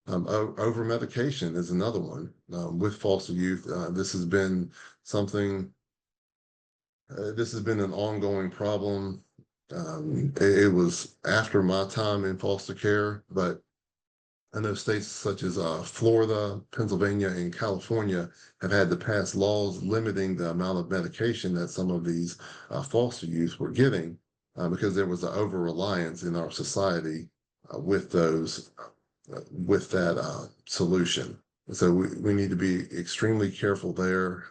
Over medication is another one. With foster youth, something. This has been an ongoing problem. It was after my time in foster care, but I know states such as Florida, Pennsylvania, and California have had to pass laws limiting the amount of medication that some of these foster youth were getting, because there was an over reliance in our society with that solution. So we need to be extremely careful there.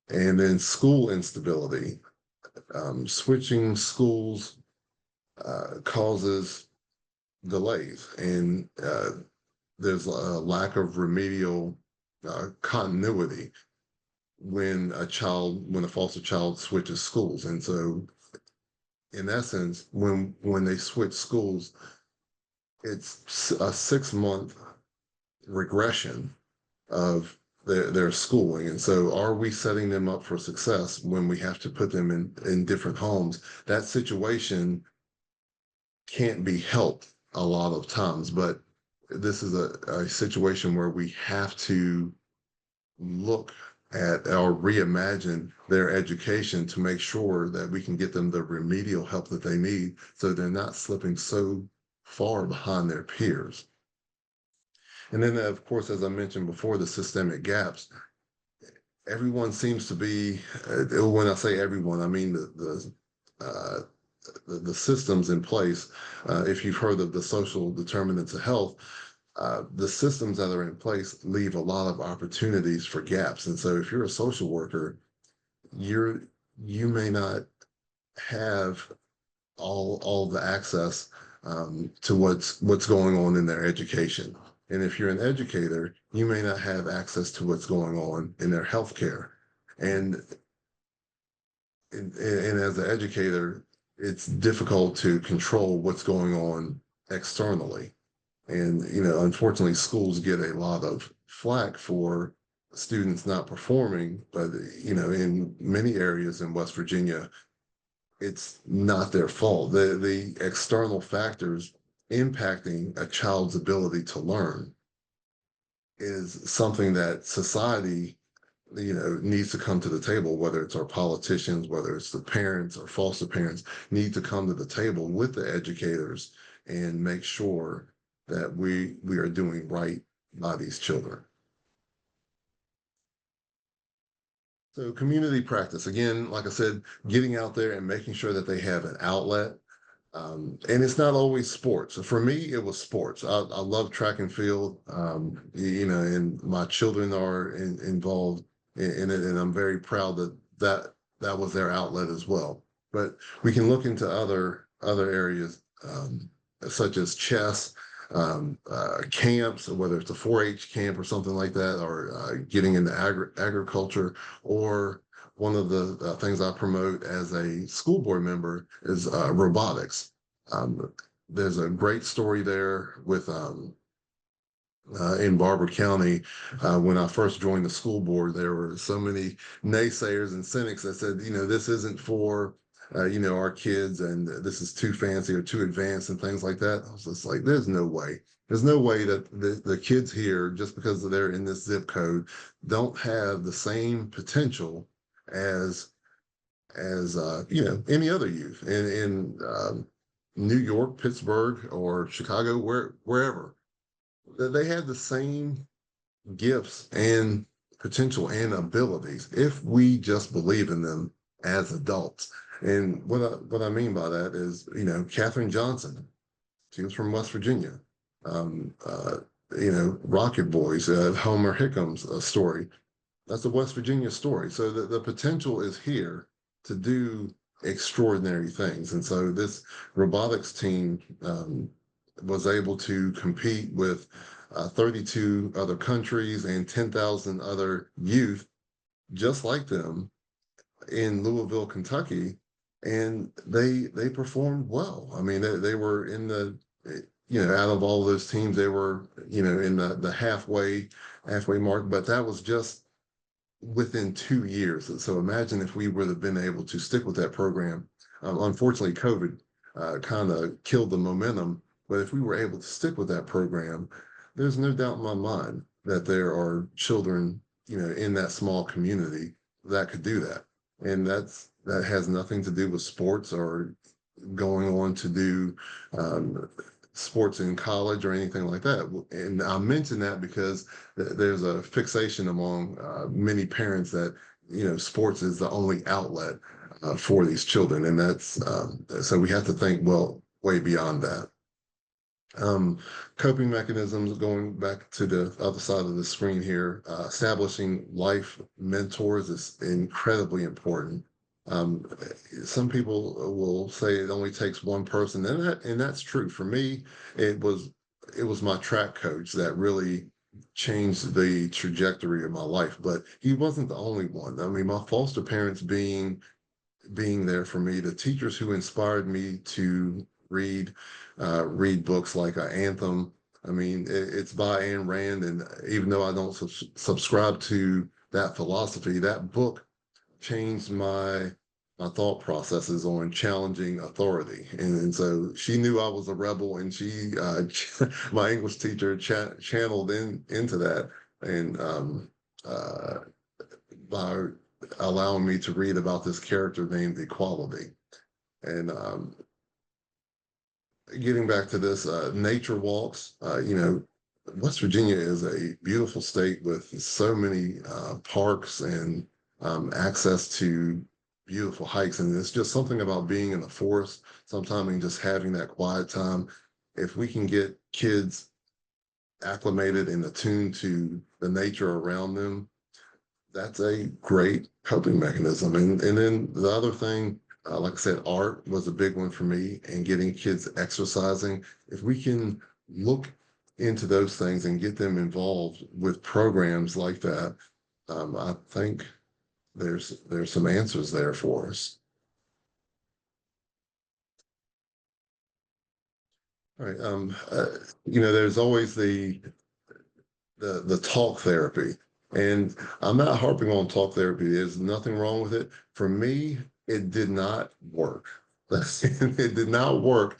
And then school instability. Switching schools causes delays, and there's a lack of remedial continuity when a foster child switches schools. And so, in essence, when they switch schools, it's a 6 month regression of their schooling. And so, are we setting them up for success when we have to put them in different homes? That situation can't be helped a lot of times, but this is a situation where we have to look at or reimagine their education to make sure that we can get them the remedial help that they need, so they're not slipping so far behind their peers. And then, of course, as I mentioned before, the systemic gaps. Everyone seems to be, when I say everyone, I mean uh, the systems in place. If you've heard of the social determinants of health, the systems that are in place leave a lot of opportunities for gaps. And so if you're a social worker, you may not have all the access to what's going on in their education. And if you're an educator, you may not have access to what's going on in their healthcare. And and as an educator, it's difficult to control what's going on externally. And unfortunately, schools get a lot of flack for students not performing, but in many areas in West Virginia, it's not their fault. The external factors impacting a child's ability to learn is something that society needs to come to the table, whether it's our politicians, whether it's the parents or foster parents, need to come to the table with the educators and make sure that we are doing right by these children. So community practice, again, like I said, getting out there and making sure that they have an outlet. And it's not always sports. For me, it was sports. I love track and field, and my children are involved in it, and I'm very proud that was their outlet as well. But we can look into other areas, such as chess, camps, whether it's a 4-H camp or something like that, or getting into agriculture, or one of the things I promote as a school board member is robotics. Um, there's a great story there with in Barber County. When I first joined the school board, there were so many naysayers and cynics that said, this isn't for, our kids, and this is too fancy or too advanced and things like that. I was just like, there's no way. There's no way that the kids here, just because they're in this zip code, don't have the same potential as any other youth in New York, Pittsburgh, or Chicago, wherever. They have the same gifts and potential and abilities if we just believe in them as adults. And what I mean by that is, Katherine Johnson, she was from West Virginia. Um, uh, Rocket Boys, Homer Hickham's story. That's a West Virginia story. So the potential is here to do extraordinary things. And so this robotics team was able to compete with 32 other countries and 10,000 other youth just like them in Louisville, Kentucky. And they performed well. I mean, they were in the, out of all those teams, they were, in the halfway mark, but that was just within 2 years. So imagine if we would have been able to stick with that program. Unfortunately, COVID kind of killed the momentum. But if we were able to stick with that program, there's no doubt in my mind that there are children, in that small community that could do that. And that has nothing to do with sports or going on to do um, sports in college or anything like that. And I mention that because there's a fixation among many parents that sports is the only outlet for these children, and that's so we have to think well way beyond that. Um, Coping mechanisms, going back to the other side of the screen here, establishing life mentors is incredibly important. Um, some people will say it only takes one person, and that's true. For me, it was it was my track coach that really changed the trajectory of my life, but he wasn't the only one. I mean, my foster parents being there for me, the teachers who inspired me to read books like Anthem. I mean, it's by Ayn Rand, and even though I don't subscribe to that philosophy, that book changed my thought processes on challenging authority. And so she knew I was a rebel, and she my English teacher channeled into that, and uh, by allowing me to read about this character named Equality. And getting back to this, nature walks, West Virginia is a beautiful state with so many parks and access to beautiful hikes. And it's just something about being in the forest, sometimes and just having that quiet time. If we can get kids acclimated and attuned to the nature around them, that's a great coping mechanism. And then the other thing, like I said, art was a big one for me, and getting kids exercising. If we can look into those things and get them involved with programs like that, I think there's some answers there for us. All right. There's always the talk therapy. And I'm not harping on talk therapy. There's nothing wrong with it. For me, it did not work. It did not work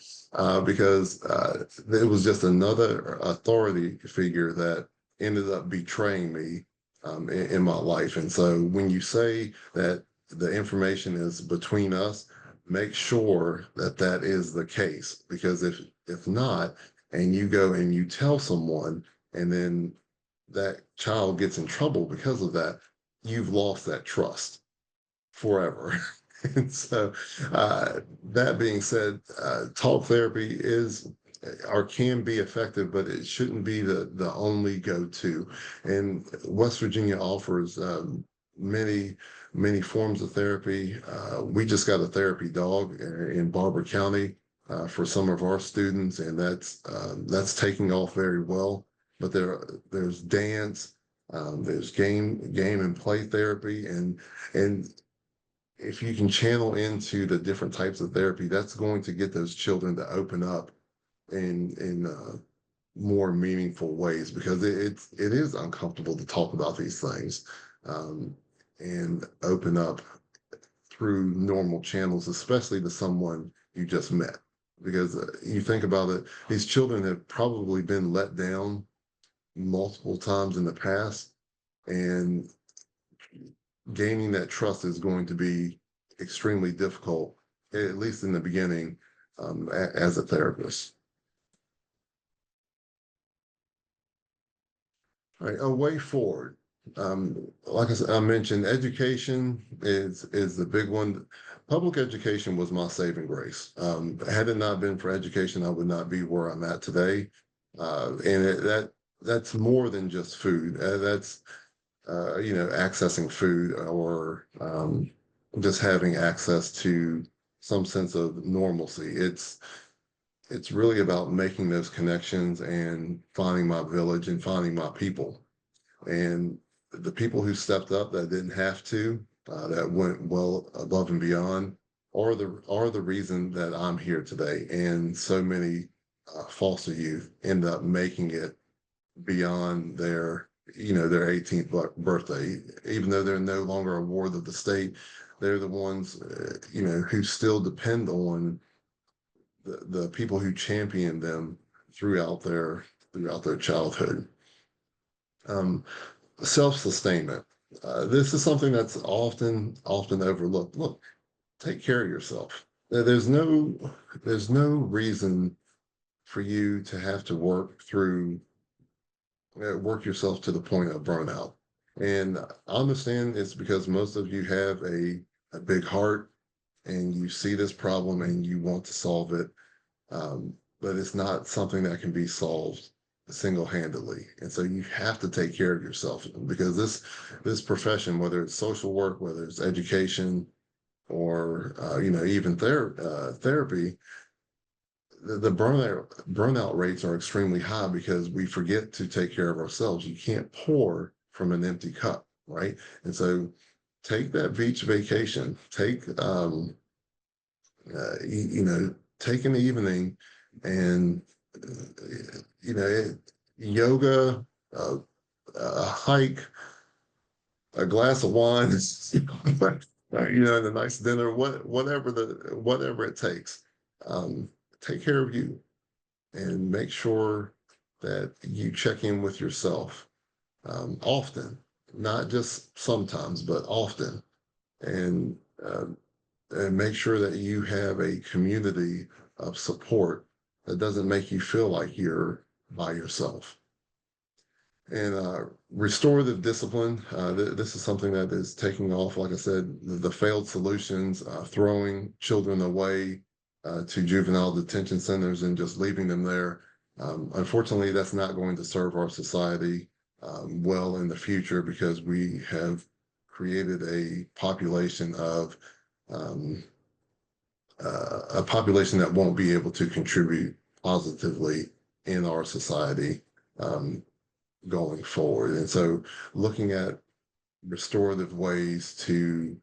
because it was just another authority figure that ended up betraying me in my life. And so when you say that the information is between us, make sure that that is the case. Because if not, and you go and you tell someone, and then that child gets in trouble because of that, you've lost that trust forever. And so, that being said, talk therapy is or can be effective, but it shouldn't be the only go-to. And West Virginia offers many forms of therapy. We just got a therapy dog in Barber County for some of our students, and that's taking off very well. But there's dance, there's game and play therapy, and if you can channel into the different types of therapy, that's going to get those children to open up in more meaningful ways, because it is uncomfortable to talk about these things um, and open up through normal channels, especially to someone you just met. Because you think about it, these children have probably been let down multiple times in the past, and gaining that trust is going to be extremely difficult, at least in the beginning, as a therapist. All right, a way forward. Like I said, I mentioned education is the big one. Public education was my saving grace. Had it not been for education, I would not be where I'm at today. That's more than just food. That's accessing food, or just having access to some sense of normalcy. It's really about making those connections and finding my village and finding my people. And the people who stepped up that didn't have to, that went well above and beyond, are the reason that I'm here today. And so many foster youth end up making it beyond their 18th birthday, even though they're no longer a ward of the state. They're the ones who still depend on the people who champion them throughout their childhood. um, Self-sustainment, this is something that's often overlooked. Look, take care of yourself. There's no reason for you to have to work yourself to the point of burnout. And I understand it's because most of you have a big heart, and you see this problem and you want to solve it. But it's not something that can be solved single-handedly. And so you have to take care of yourself, because this profession, whether it's social work, whether it's education, or even therapy, the burnout rates are extremely high because we forget to take care of ourselves. You can't pour from an empty cup, right? And so take that beach vacation, take an evening, and yoga, uh, a hike, a glass of wine, and a nice dinner, whatever it takes. Um, Take care of you, and make sure that you check in with yourself often, not just sometimes, but often, and uh, and make sure that you have a community of support that doesn't make you feel like you're by yourself. And restorative discipline, this is something that is taking off. Like I said, the failed solutions, throwing children away to juvenile detention centers and just leaving them there. Unfortunately, that's not going to serve our society well in the future, because we have created um, a population that won't be able to contribute positively in our society um, going forward. And so, looking at restorative ways to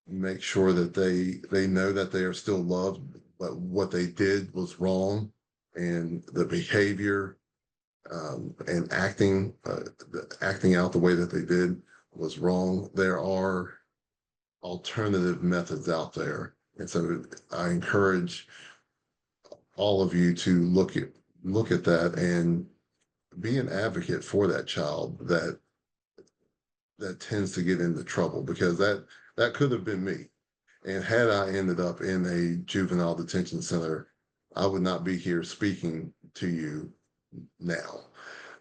make sure that they know that they are still loved, but what they did was wrong, and the behavior and acting out the way that they did was wrong. There are alternative methods out there, and so I encourage all of you to look at that and be an advocate for that child that tends to get into trouble, because that could have been me. And had I ended up in a juvenile detention center, I would not be here speaking to you now.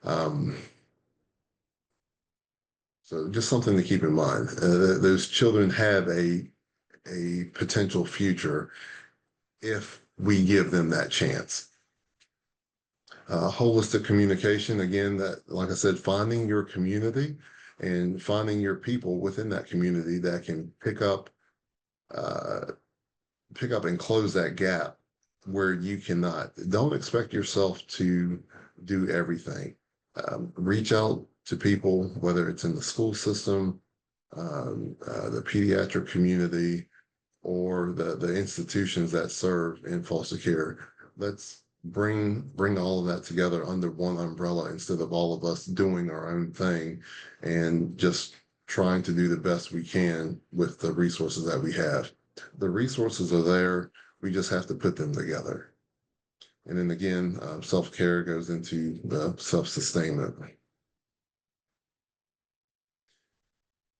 Um, so just something to keep in mind. Those children have a potential future if we give them that chance. Holistic communication, again, that, like I said, finding your community and finding your people within that community that can uh, pick up and close that gap where you cannot. Don't expect yourself to do everything. Reach out to people, whether it's in the school system, the pediatric community, or the institutions that serve in foster care. Let's bring all of that together under one umbrella instead of all of us doing our own thing and just trying to do the best we can with the resources that we have. The resources are there. We just have to put them together. And then again, self-care goes into the self-sustainment.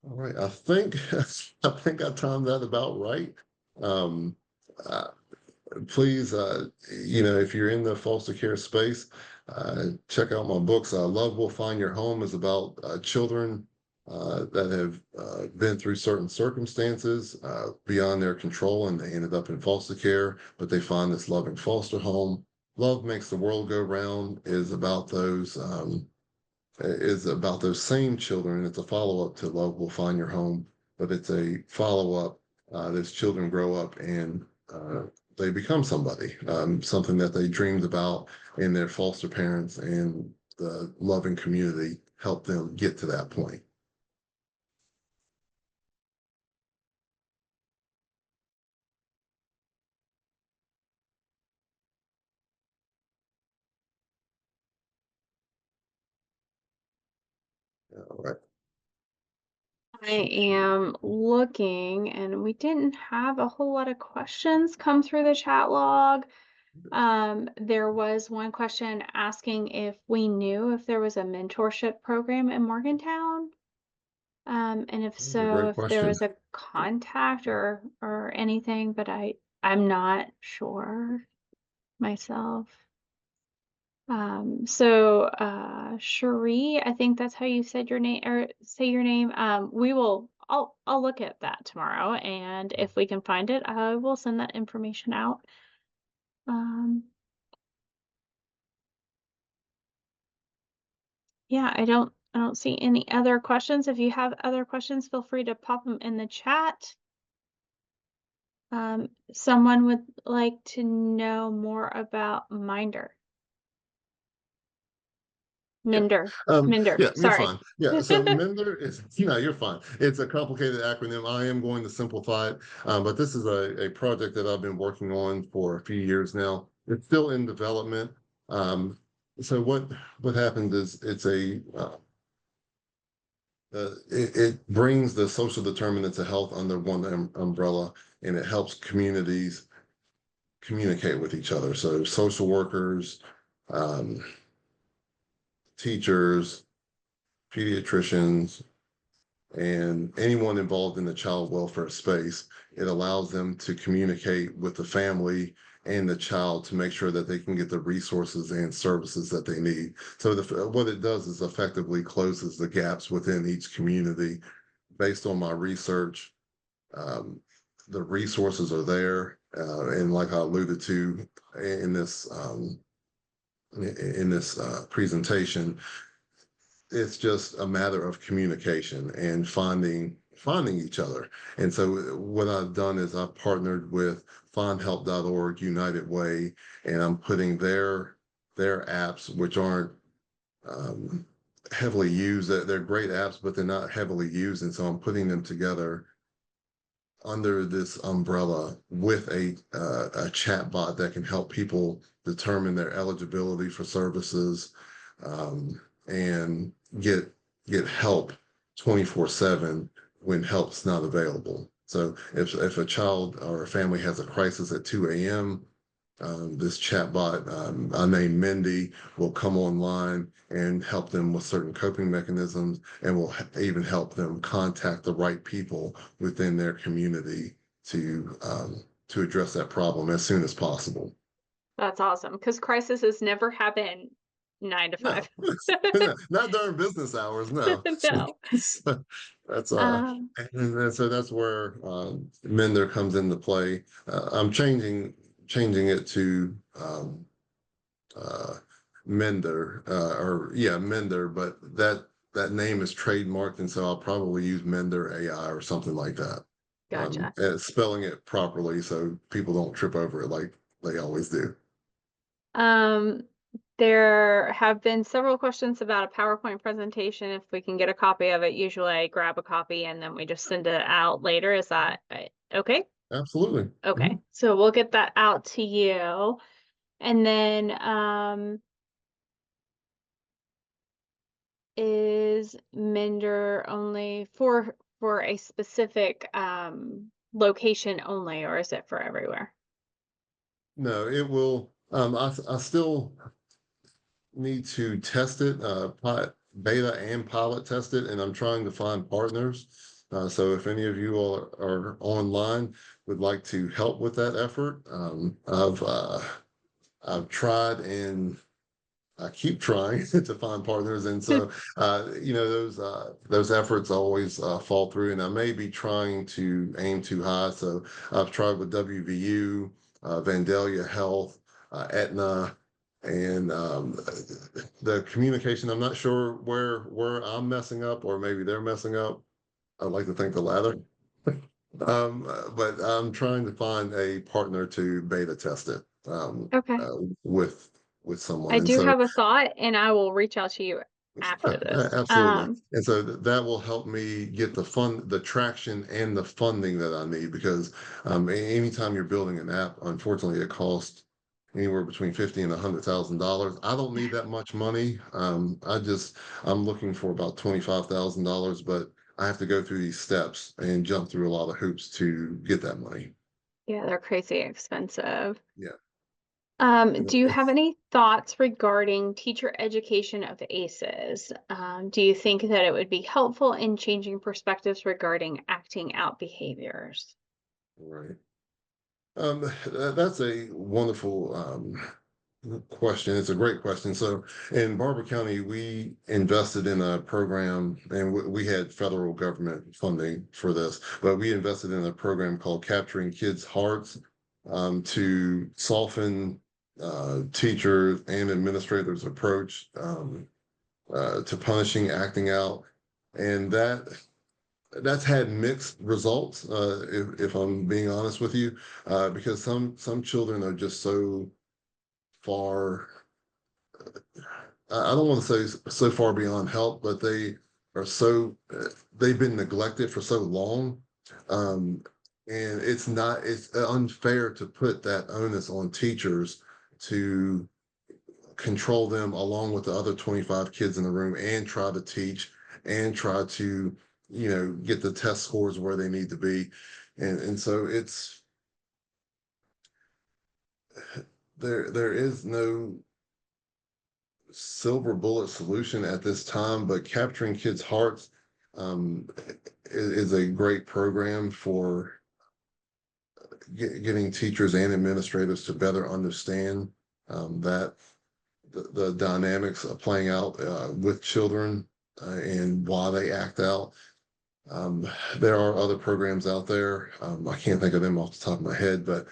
All right, I think I timed that about right. Um, uh, Please, if you're in the foster care space, check out my books. Love Will Find Your Home is about children that have been through certain circumstances beyond their control, and they ended up in foster care, but they find this loving foster home. Love Makes the World Go Round is about those same children. It's a follow-up to Love Will Find Your Home, but it's a follow-up. Those children grow up and they become somebody, something that they dreamed about, and their foster parents and the loving community help them get to that point. All right. I am looking, and we didn't have a whole lot of questions come through the chat log. There was one question asking if we knew if there was a mentorship program in Morgantown. And if That's a so, great if there question. was a contact or anything, but I'm not sure myself. Cherie, I think that's how you said your name or say your name. I'll look at that tomorrow, and if we can find it, I will send that information out. Um, yeah, I don't see any other questions. If you have other questions, feel free to pop them in the chat. Someone would like to know more about Minder. Yeah. Minder, Yeah, you're sorry. fine. Yeah. So Mender is, no, you're fine. It's a complicated acronym. I am going to simplify it. But this is a project that I've been working on for a few years now. It's still in development. Um, so what happens is it brings the social determinants of health under one umbrella, and it helps communities communicate with each other. So social workers, um, teachers, pediatricians, and anyone involved in the child welfare space. It allows them to communicate with the family and the child to make sure that they can get the resources and services that they need. So what it does is effectively closes the gaps within each community. Based on my research, um, the resources are there, and like I alluded to in this presentation, it's just a matter of communication and finding each other. And so what I've done is I've partnered with findhelp.org, United Way, and I'm putting their apps, which aren't um, heavily used. They're great apps, but they're not heavily used. And so I'm putting them together under this umbrella with a chat bot that can help people determine their eligibility for services, and get help 24/7 when help's not available. So if a child or a family has a crisis at 2 a.m., this chatbot I named Mindy will come online and help them with certain coping mechanisms, and will even help them contact the right people within their community to address that problem as soon as possible. That's awesome because crises never happen 9 to No, 5. not during business hours. No. No. So that's Um, so that's where Mender comes into play. I'm changing it to uh, Mender, or yeah, Mender, but that name is trademarked, and so I'll probably use Mender AI or something like that. gotcha. And spelling it properly so people don't trip over it like they always do. Um, there have been several questions about a PowerPoint presentation. If we can get a copy of it, usually I grab a copy and then we just send it out later. Is that okay? Absolutely. Okay, Mhm. so we'll get that out to you. And then is Mender only for a specific location only, or is it for everywhere? No, it will. I still need to test it, beta and pilot test it, and I'm trying to find partners. So if any of you all are online, would like to help with that effort, I've tried and I keep trying to find partners, and so those efforts always fall through. And I may be trying to aim too high, so I've tried with WVU, Vandalia Health, Aetna, and the communication. I'm not sure where I'm messing up, or maybe they're messing up. I'd like to think the latter. But I'm trying to find a partner to beta test it Okay. uh, with someone, I and do so have a thought and I will reach out to you after this. absolutely. And so that will help me get the traction and the funding that I need, because anytime you're building an app, unfortunately, it costs anywhere between 50 and $100,000. I don't need that much money. I'm looking for about $25,000, but I have to go through these steps and jump through a lot of hoops to get that money. Yeah, they're crazy expensive. Yeah. Do you have any thoughts regarding teacher education of ACEs? Do you think that it would be helpful in changing perspectives regarding acting out behaviors? Right. That's a wonderful question. It's a great question. So in Barber County, we invested in a program, and we had federal government funding for this, but we invested in a program called Capturing Kids' Hearts, to soften teachers and administrators' approach to punishing acting out. And that's had mixed results, if I'm being honest with you, because some children are just so far. I don't want to say so far beyond help, but they are they've been neglected for so long, um, and it's unfair to put that onus on teachers to control them along with the other 25 kids in the room and try to teach and try to get the test scores where they need to be, and so it's there is no silver bullet solution at this time, but capturing kids' hearts um, is a great program for getting teachers and administrators to better understand that the dynamics of playing out with children and why they act out. Um, there are other programs out there. I can't think of them off the top of my head, but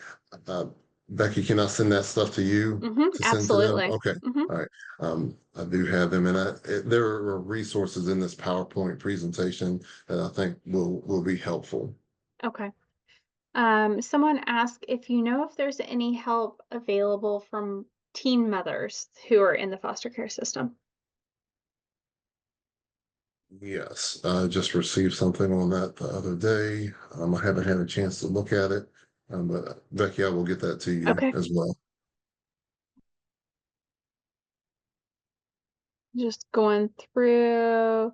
uh, Becky, can I send that stuff to you to send to them? Absolutely. Okay. All right. I do have them, and there are resources in this PowerPoint presentation that I think will be helpful. Okay. Someone asked if you know if there's any help available from teen mothers who are in the foster care system. Yes, I just received something on that the other day. I haven't had a chance to look at it, but Becky, I will get that to you Okay. as well. Just going through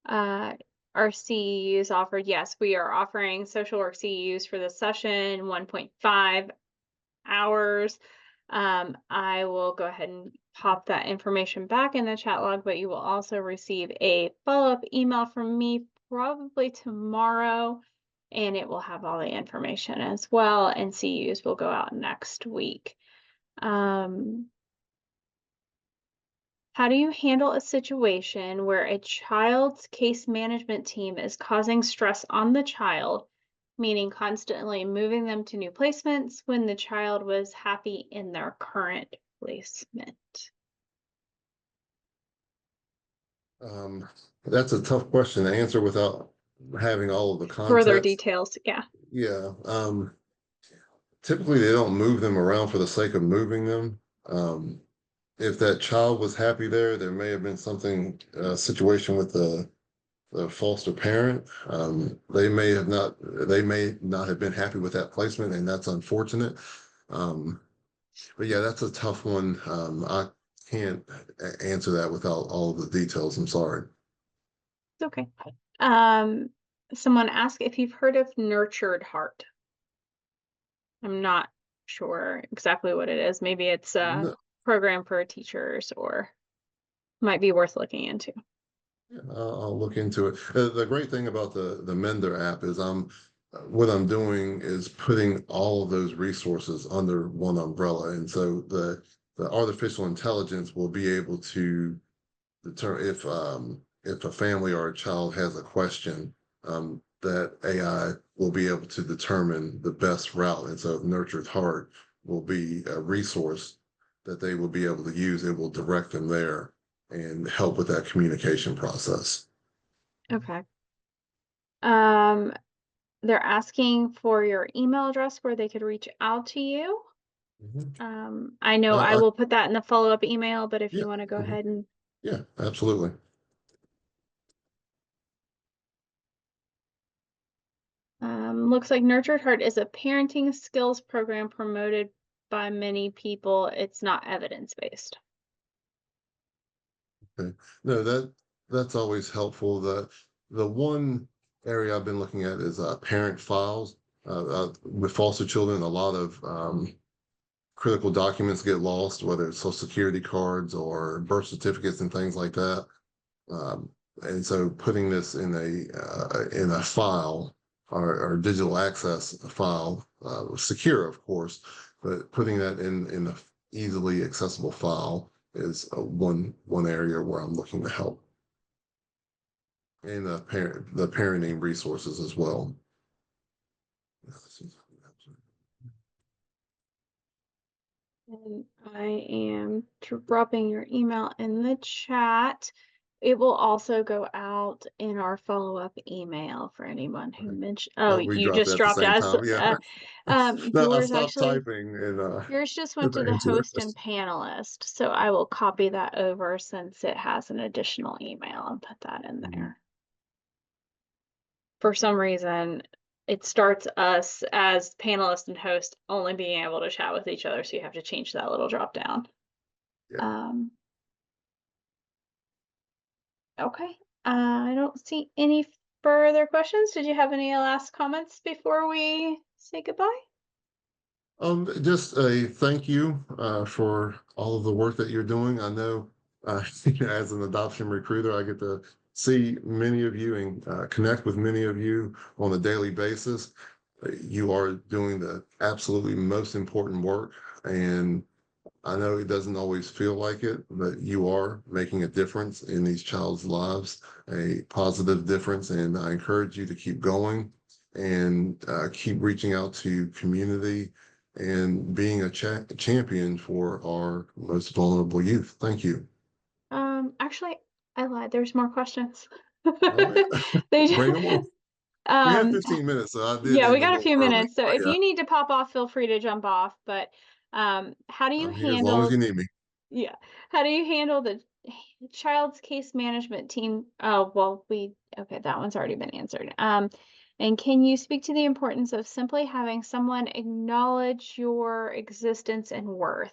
uh, our CEUs offered. Yes, we are offering social work CEUs for this session, 1.5 hours. I will go ahead and pop that information back in the chat log, but you will also receive a follow-up email from me probably tomorrow, and it will have all the information as well, and CEUs will go out next week. How do you handle a situation where a child's case management team is causing stress on the child, meaning constantly moving them to new placements when the child was happy in their current placement? Um, that's a tough question to answer without having all of the Further context. details, yeah. Yeah. Typically, they don't move them around for the sake of moving them. If that child was happy there, there may have been something, situation with the foster parent. They may not have been happy with that placement, and that's unfortunate. Um, but yeah, that's a tough one. I can't answer that without all of the details. I'm sorry. It's okay. Um, Someone asked if you've heard of Nurtured Heart. I'm not sure exactly what it is. Maybe it's a No, program for teachers or might be worth looking into. yeah, I'll look into it. The great thing about the Mender app is what I'm doing is putting all of those resources under one umbrella, and so the artificial intelligence will be able to determine if a family or a child has a question, that AI will be able to determine the best route. And so Nurtured Heart will be a resource that they will be able to use. It will direct them there and help with that communication process. Okay. Um, they're asking for your email address where they could reach out to you. Mhm. I know I I, will put that in the follow-up email, but if yeah, you want to go mhm. ahead and Yeah, absolutely. looks like Nurtured Heart is a parenting skills program promoted by many people. It's not evidence-based. Okay. No, that's always helpful. The one area I've been looking at is parent files. With foster children, a lot of critical documents get lost, whether it's social security cards or birth certificates and things like that. Um, and so putting this in a file or digital access file, secure, of course, but putting that in a easily accessible file is one area where I'm looking to help, and the parenting resources as well. And I am dropping your email in the chat. It will also go out in our follow-up email for anyone who mentioned. Oh, We you dropped it just at the dropped same as time. Yeah. No, I yours stopped actually. typing and Yours just went to to the answer host it. and panelist, so I will copy that over since it has an additional email and put that in Mhm. there. For some reason, it starts us as panelist and host only being able to chat with each other, so you have to change that little drop down. Yeah. Um, okay. I don't see any further questions. Did you have any last comments before we say goodbye? Just a thank you for all of the work that you're doing. I know as an adoption recruiter, I get to see many of you and connect with many of you on a daily basis. You are doing the absolutely most important work, and I know it doesn't always feel like it, but you are making a difference in these child's lives, a positive difference. And I encourage you to keep going and keep reaching out to community and being a champion for our most vulnerable youth. Thank you. Actually, I lied. There's more questions. All right, They bring just, them on. We have um, 15 minutes, so I did yeah, we end a got a little few early. minutes. So But if yeah, you need to pop off, feel free to jump off. But how do you I'm here as long as handle, you need me. yeah, how do you handle the child's case management team? Oh, well, okay, that one's already been answered. And can you speak to the importance of simply having someone acknowledge your existence and worth?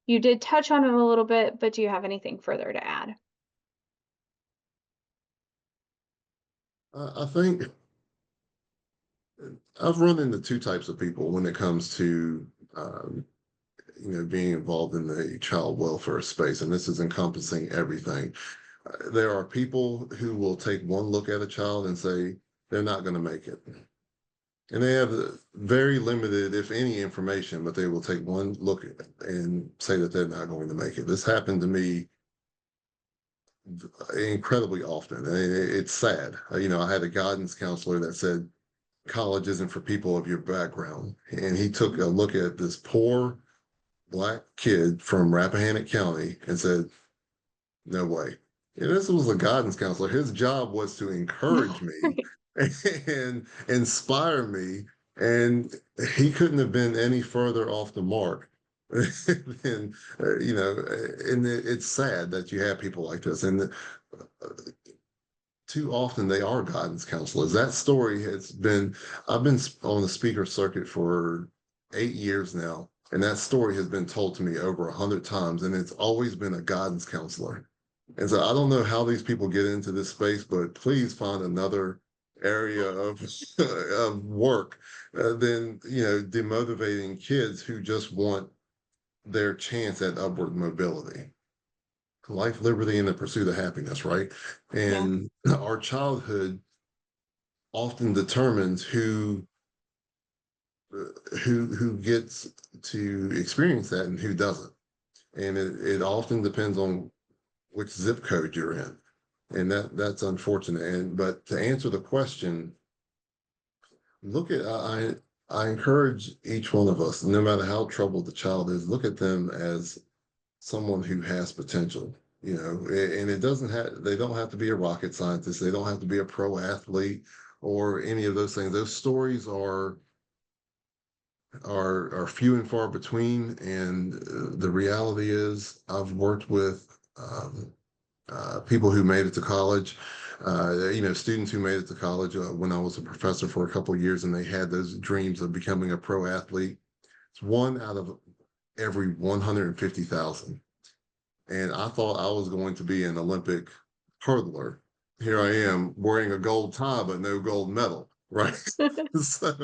You did touch on it a little bit, but do you have anything further to add? I think I've run into two types of people when it comes to being involved in the child welfare space, and this is encompassing everything. There are people who will take one look at a child and say they're not going to make it, and they have very limited, if any, information, but they will take one look at it and say that they're not going to make it. This happened to me incredibly often, and it's sad. I had a guidance counselor that said college isn't for people of your background, and he took a look at this poor Black kid from Rappahannock County and said, no way. And this was a guidance counselor. His job was to encourage me Right. and inspire me. And he couldn't have been any further off the mark. And, and it's sad that you have people like this. And too often they are guidance counselors. That story has been, I've been on the speaker circuit for 8 years now, and that story has been told to me over 100 times, and it's always been a guidance counselor. And so I don't know how these people get into this space, but please find another area of of work than demotivating kids who just want their chance at upward mobility, life, liberty, and the pursuit of happiness, right? Yeah. And our childhood often determines who gets to experience that and who doesn't. And it often depends on which zip code you're in. And that's unfortunate. And but to answer the question, look at I encourage each one of us, no matter how troubled the child is, look at them as someone who has potential, and it doesn't have, they don't have to be a rocket scientist. They don't have to be a pro athlete or any of those things. Those stories are few and far between. And the reality is I've worked with people who made it to college, students who made it to college when I was a professor for a couple of years, and they had those dreams of becoming a pro athlete. It's one out of every 150,000. And I thought I was going to be an Olympic hurdler. Here I am wearing a gold tie, but no gold medal, right? So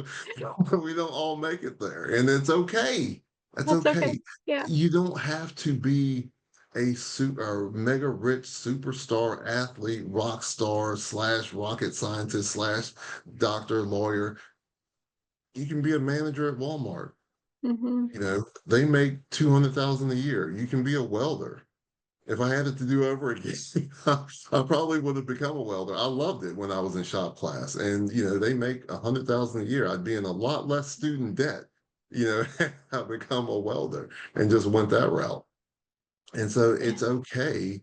we don't all make it there, and it's okay. That's That's okay. okay. Yeah. You don't have to be a super mega rich superstar athlete, rock star slash rocket scientist slash doctor, lawyer. You can be a manager at Walmart. Mhm. They make 200,000 a year. You can be a welder. If I had it to do over again, I probably would have become a welder. I loved it when I was in shop class, and they make 100,000 a year. I'd be in a lot less student debt. I become a welder and just went that route. And so Yeah. it's okay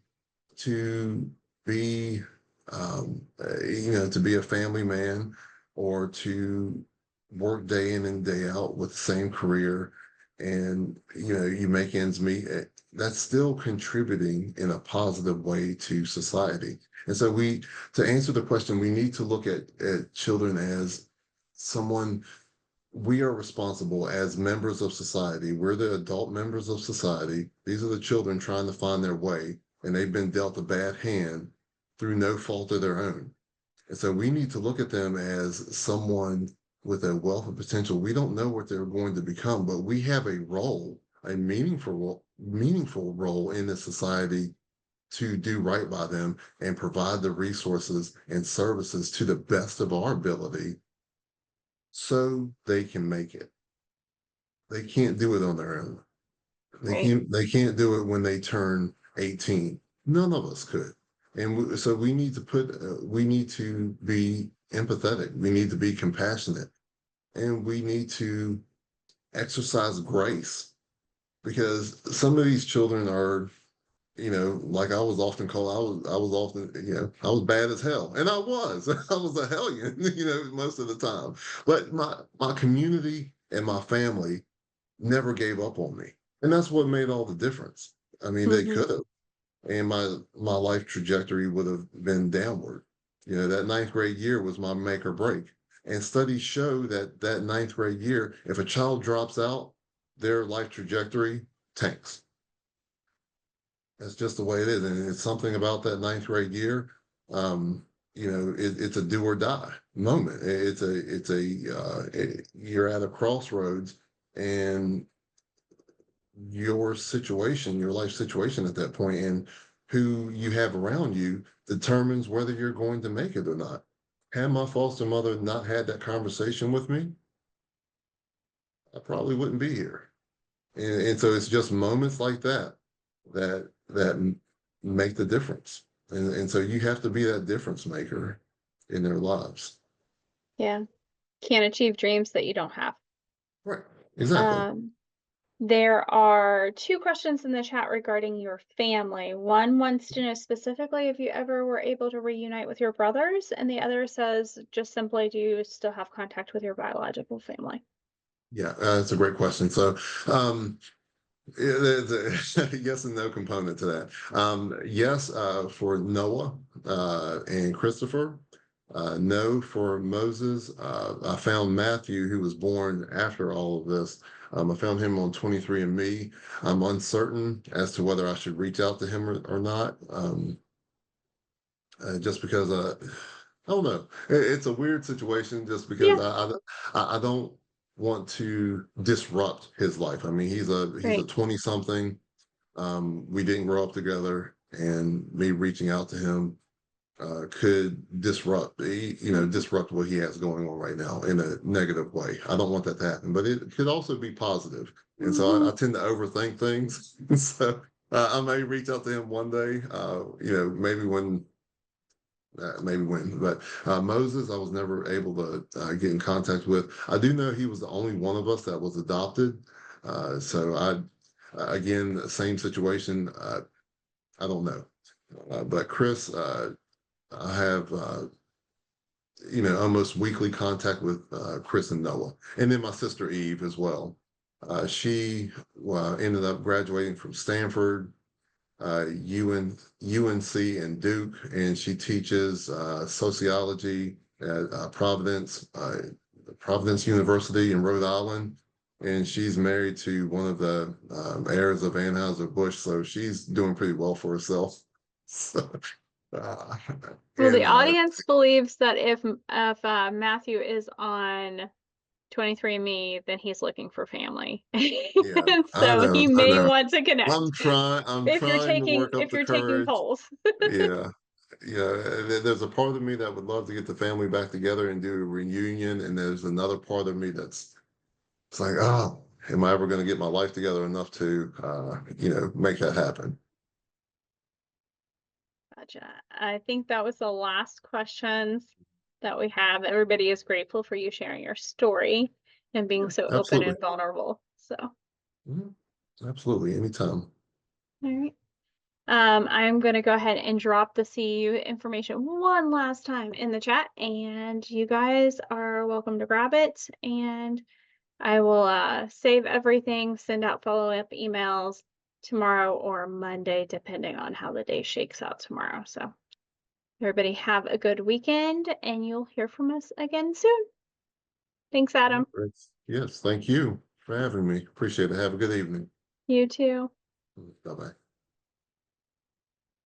to be, to be a family man, or to work day in and day out with the same career, and you make ends meet. That's still contributing in a positive way to society. And so to answer the question, we need to look at children as someone, we are responsible as members of society. We're the adult members of society. These are the children trying to find their way, and they've been dealt a bad hand through no fault of their own. And so we need to look at them as someone with a wealth of potential. We don't know what they're going to become, but we have a role, a meaningful role in the society to do right by them and provide the resources and services to the best of our ability so they can make it. They can't do it on their own. They Right. can't. They can't do it when they turn 18. None of us could. And so we need to we need to be empathetic. We need to be compassionate, and we need to exercise grace, because some of these children are, like I was often called. I was often, I was bad as hell, and I was. I was a hellion, most of the time. But my community and my family never gave up on me. And that's what made all the difference. I mean, they Mhm. could have, and my life trajectory would have been downward. That ninth grade year was my make or break. And studies show that ninth grade year, if a child drops out, their life trajectory tanks. That's just the way it is, and it's something about that ninth grade year. It's a do or die moment. You're at a crossroads, and your life situation at that point, and who you have around you determines whether you're going to make it or not. Had my foster mother not had that conversation with me, I probably wouldn't be here. And so it's just moments like that make the difference. And so you have to be that difference maker in their lives. Yeah. Can't achieve dreams that you don't have. Right. Exactly. Um, there are two questions in the chat regarding your family. One wants to know specifically if you ever were able to reunite with your brothers, and the other says just simply, do you still have contact with your biological family? Yeah, that's a great question. So, yeah, there's a yes and no component to that. Yes, for Noah and Christopher. No for Moses. I found Matthew, who was born after all of this. I found him on 23andMe. I'm uncertain as to whether I should reach out to him or not, just because I don't know. It's a weird situation just because Yeah, I don't want to disrupt his life. I mean, he's a right. 20 something. We didn't grow up together, and me reaching out to him could disrupt what he has going on right now in a negative way. I don't want that to happen, but it could also be positive. And so I Mhm. tend to overthink things. So I may reach out to him one day, but Moses, I was never able to get in contact with. I do know he was the only one of us that was adopted. Again, the same situation. I don't know. But Chris, I have, almost weekly contact with Chris and Noah, and then my sister Eve as well. She ended up graduating from Stanford, UNC, and Duke, and she teaches sociology at Providence University in Rhode Island. And she's married to one of the heirs of Anheuser-Busch, so she's doing pretty well for herself. So, uh, Well, the and audience believes that if Matthew is on 23andMe, then he's looking for family. yeah, And I so know, he I may know. want to I'm connect trying. I'm trying to work up if the you're taking courage. polls. Yeah, yeah. There's a part of me that would love to get the family back together and do a reunion, and there's another part of me that's it's like, oh, am I ever going to get my life together enough to, make that happen? Gotcha. I think that was the last questions that we have. Everybody is grateful for you sharing your story and being Yeah, so open absolutely. and vulnerable. So, all Mhm. Absolutely. Anytime. right. I'm going to go ahead and drop the CU information one last time in the chat, and you guys are welcome to grab it. And I will save everything, send out follow-up emails tomorrow or Monday, depending on how the day shakes out tomorrow. So everybody have a good weekend, and you'll hear from us again soon. Thanks, All right, Adam. great. Yes, thank you for having me. Appreciate it. Have a good evening. You too. Bye bye.